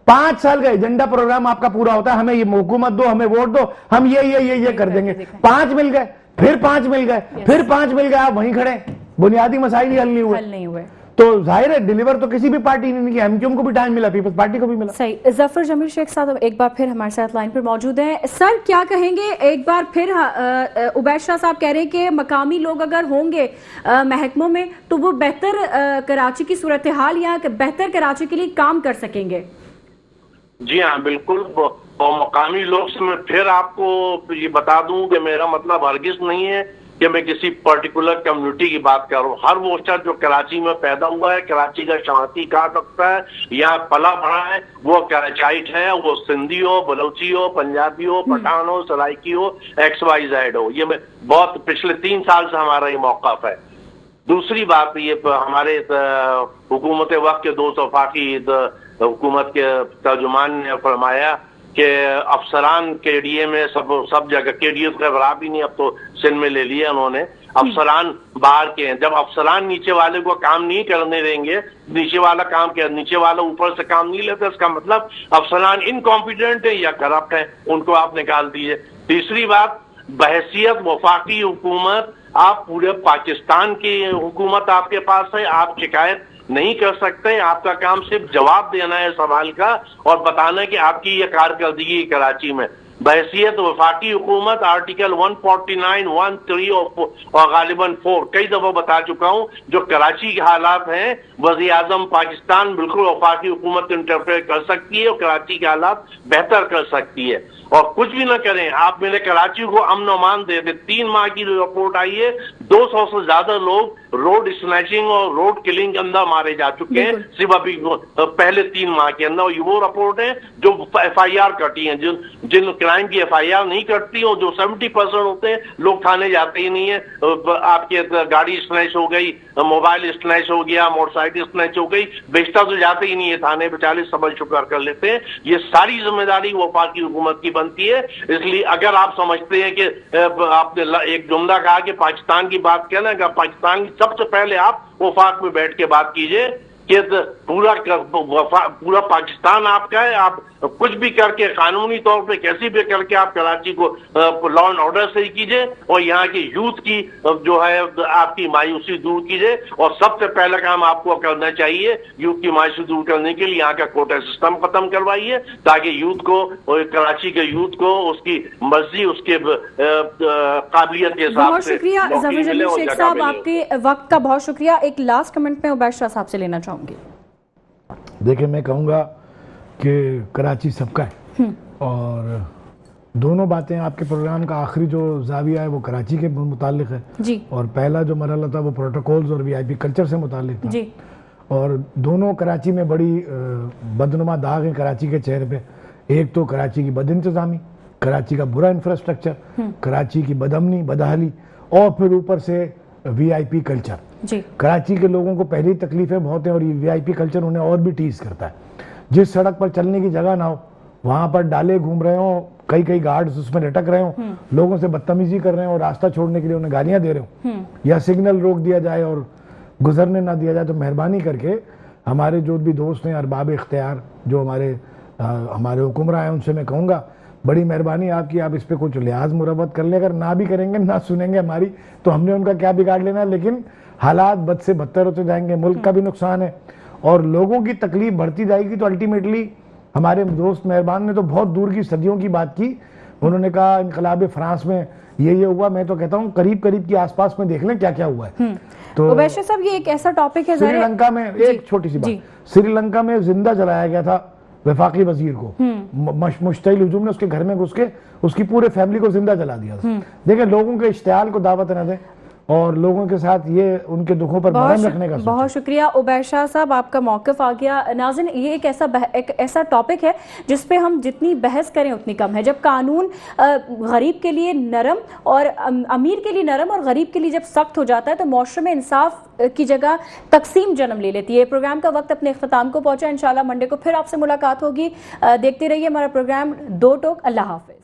5 साल का एजेंडा प्रोग्राम आपका पूरा होता है, हमें ये हुकूमत दो, हमें वोट दो, हम ये कर देंगे। 5 मिल गए, फिर 5 मिल गए, फिर 5 मिल गए, आप वहीं खड़े, बुनियादी मसाइल ही हल नहीं हुए। तो जाहिर है डिलीवर तो किसी भी पार्टी ने नहीं किया। एमक्यूएम को भी टाइम मिला, पीपल्स पार्टी को भी मिला। सही। जफर जमील शेख साहब एक बार फिर हमारे साथ लाइन पर मौजूद हैं। सर क्या कहेंगे, एक बार फिर उबैद शाह साहब कह रहे हैं कि मकामी लोग अगर होंगे महकमों में तो वो बेहतर कराची की सूरत हाल या बेहतर कराची के लिए काम कर सकेंगे। जी हाँ, बिल्कुल। और मकामी लोग से मैं फिर आपको ये बता दूं कि मेरा मतलब हरगिज नहीं है कि मैं किसी पर्टिकुलर कम्युनिटी की बात कर रहा हूँ। हर वो शख्स जो कराची में पैदा हुआ है, कराची का शनाती कहा सकता है, यहाँ पला बढ़ा है, वो कराचाइट है, वो सिंधी हो, बलोची हो, पंजाबी हो, पठान हो, सराइकी हो, XYZ हो। ये मैं बहुत पिछले 3 साल से हमारा ये मौक़िफ़ है। दूसरी बात, ये हमारे हुकूमत वक्त के 2 वफाकी हुकूमत के तर्जुमान ने फरमाया कि अफसरान केडीए में सब जगह, केडीए तो खराब ही नहीं, अब तो सिंध में ले लिया उन्होंने, अफसरान बाहर के हैं। जब अफसरान नीचे वाले को काम नहीं करने देंगे, नीचे वाला ऊपर से काम नहीं लेता, इसका मतलब अफसरान इनकॉम्पिटेंट है या करप्ट है, उनको आप निकाल दीजिए। तीसरी बात, बहैसियत वफाकी हुकूमत, आप पूरे पाकिस्तान की हुकूमत आपके पास है, आप शिकायत नहीं कर सकते। आपका काम सिर्फ जवाब देना है सवाल का और बताना कि आपकी ये कारकर्दगी कराची में। बहैसियत वफाकी हुकूमत आर्टिकल 149, 1, 3 और गालिबन 4 कई दफा बता चुका हूं, जो कराची के हालात हैं, वज़ीर आज़म पाकिस्तान बिल्कुल वफाकी हुकूमत इंटरफेयर कर सकती है और कराची के हालात बेहतर कर सकती है। और कुछ भी ना करें, आप मेरे कराची को अमन अमान दे दे। 3 माह की रिपोर्ट आई है, 200 से ज्यादा लोग रोड स्नैचिंग और रोड किलिंग के अंदर मारे जा चुके हैं सिर्फ अभी पहले 3 माह के अंदर। ये वो रिपोर्ट है जो FIR कटी है, जिन क्राइम की FIR नहीं कटती और जो 70% होते हैं लोग थाने जाते ही नहीं है। आपके गाड़ी स्नैच हो गई, मोबाइल स्नैच हो गया, मोटरसाइकिल स्नैच हो गई, बेचता तो जाते ही नहीं है थाने, बेचारे सबल शुक्र कर लेते हैं। ये सारी जिम्मेदारी वफाकी हुकूमत की बनती है। इसलिए अगर आप समझते हैं कि आपने एक जुमला कहा कि पाकिस्तान की बात कहना, अगर पाकिस्तान की सबसे पहले आप वफाक में बैठ के बात कीजिए कि पूरा पाकिस्तान आपका है। आप कुछ भी करके कानूनी तौर पे कैसी भी करके आप कराची को लॉ एंड ऑर्डर सही कीजिए और यहाँ की यूथ की जो है आपकी मायूसी दूर कीजिए। और सबसे पहला काम आपको करना चाहिए, यूथ की मायूसी दूर करने के लिए यहाँ का कोटा सिस्टम खत्म करवाइए, ताकि यूथ को, कराची के यूथ को उसकी मर्जी, उसके काबिलियत के हिसाब से। बहुत शुक्रिया जफर जमील शेख साहब, आपके वक्त का बहुत शुक्रिया। एक लास्ट कमेंट में उबैद शाह साहब से लेना चाहूंगी। देखिए, मैं कहूँगा कि कराची सबका है और दोनों बातें, आपके प्रोग्राम का आखिरी जो जाविया है वो कराची के मुतालिक है जी, और पहला जो मरहला था वो प्रोटोकॉल्स और VIP कल्चर से मुतालिक था जी। और दोनों कराची में बड़ी बदनुमा दाग हैं कराची के चेहरे पे। एक तो कराची की बद इंतजामी, कराची का बुरा इंफ्रास्ट्रक्चर, कराची की बदअमनी, बदहाली, और फिर ऊपर से VIP कल्चर जी। कराची के लोगों को पहली तकलीफें बहुत हैं और ये VIP कल्चर उन्हें और भी टीज करता है। जिस सड़क पर चलने की जगह ना हो वहां पर डाले घूम रहे हो, कई गार्ड्स उसमें लटक रहे हो, लोगों से बदतमीजी कर रहे हो, रास्ता छोड़ने के लिए उन्हें गालियां दे रहे हो, या सिग्नल रोक दिया जाए और गुजरने ना दिया जाए, तो मेहरबानी करके हमारे जो भी दोस्त हैं अरबाब इख्तियार, जो हमारे हमारे हुक्मरान हैं उनसे मैं कहूँगा बड़ी मेहरबानी आपकी, आप इस पे कुछ लिहाज मुरब्बत कर लें। अगर ना भी करेंगे, ना सुनेंगे हमारी, तो हमने उनका क्या बिगाड़ लेना। लेकिन हालात बद से बदतर होते जाएंगे, मुल्क का भी नुकसान है और लोगों की तकलीफ बढ़ती जाएगी। तो अल्टीमेटली हमारे दोस्त मेहरबान ने तो बहुत दूर की सदियों की बात की। उन्होंने कहा इनकलाब फ्रांस में ये हुआ। मैं तो कहता हूँ करीब करीब के आसपास में देख लें क्या क्या हुआ है। तो उबैशा साहब, ये एक ऐसा टॉपिक है, श्रीलंका में एक छोटी सी बात, श्रीलंका में जिंदा जलाया गया था वफाकी वजीर को। मुश्तइल हुजूम ने उसके घर में घुस के उसकी पूरे फैमिली को जिंदा जला दिया था। देखिए, लोगों के इश्तियाल को दावत न दें और लोगों के साथ ये उनके दुखों पर मरहम रखने का। बहुत शुक्रिया उबैशा साहब, आपका मौक़िफ़ आ गया। नाज़रीन, ये एक ऐसा टॉपिक है जिस पे हम जितनी बहस करें उतनी कम है। जब कानून गरीब के लिए नरम और अमीर के लिए नरम और गरीब के लिए जब सख्त हो जाता है तो मुआशरे में इंसाफ की जगह तकसीम जन्म ले लेती है। प्रोग्राम का वक्त अपने इख्तिताम को पहुंचा। इंशाल्लाह मंडे को फिर आपसे मुलाकात होगी। देखते रहिए हमारा प्रोग्राम दो टोक। अल्लाह हाफिज।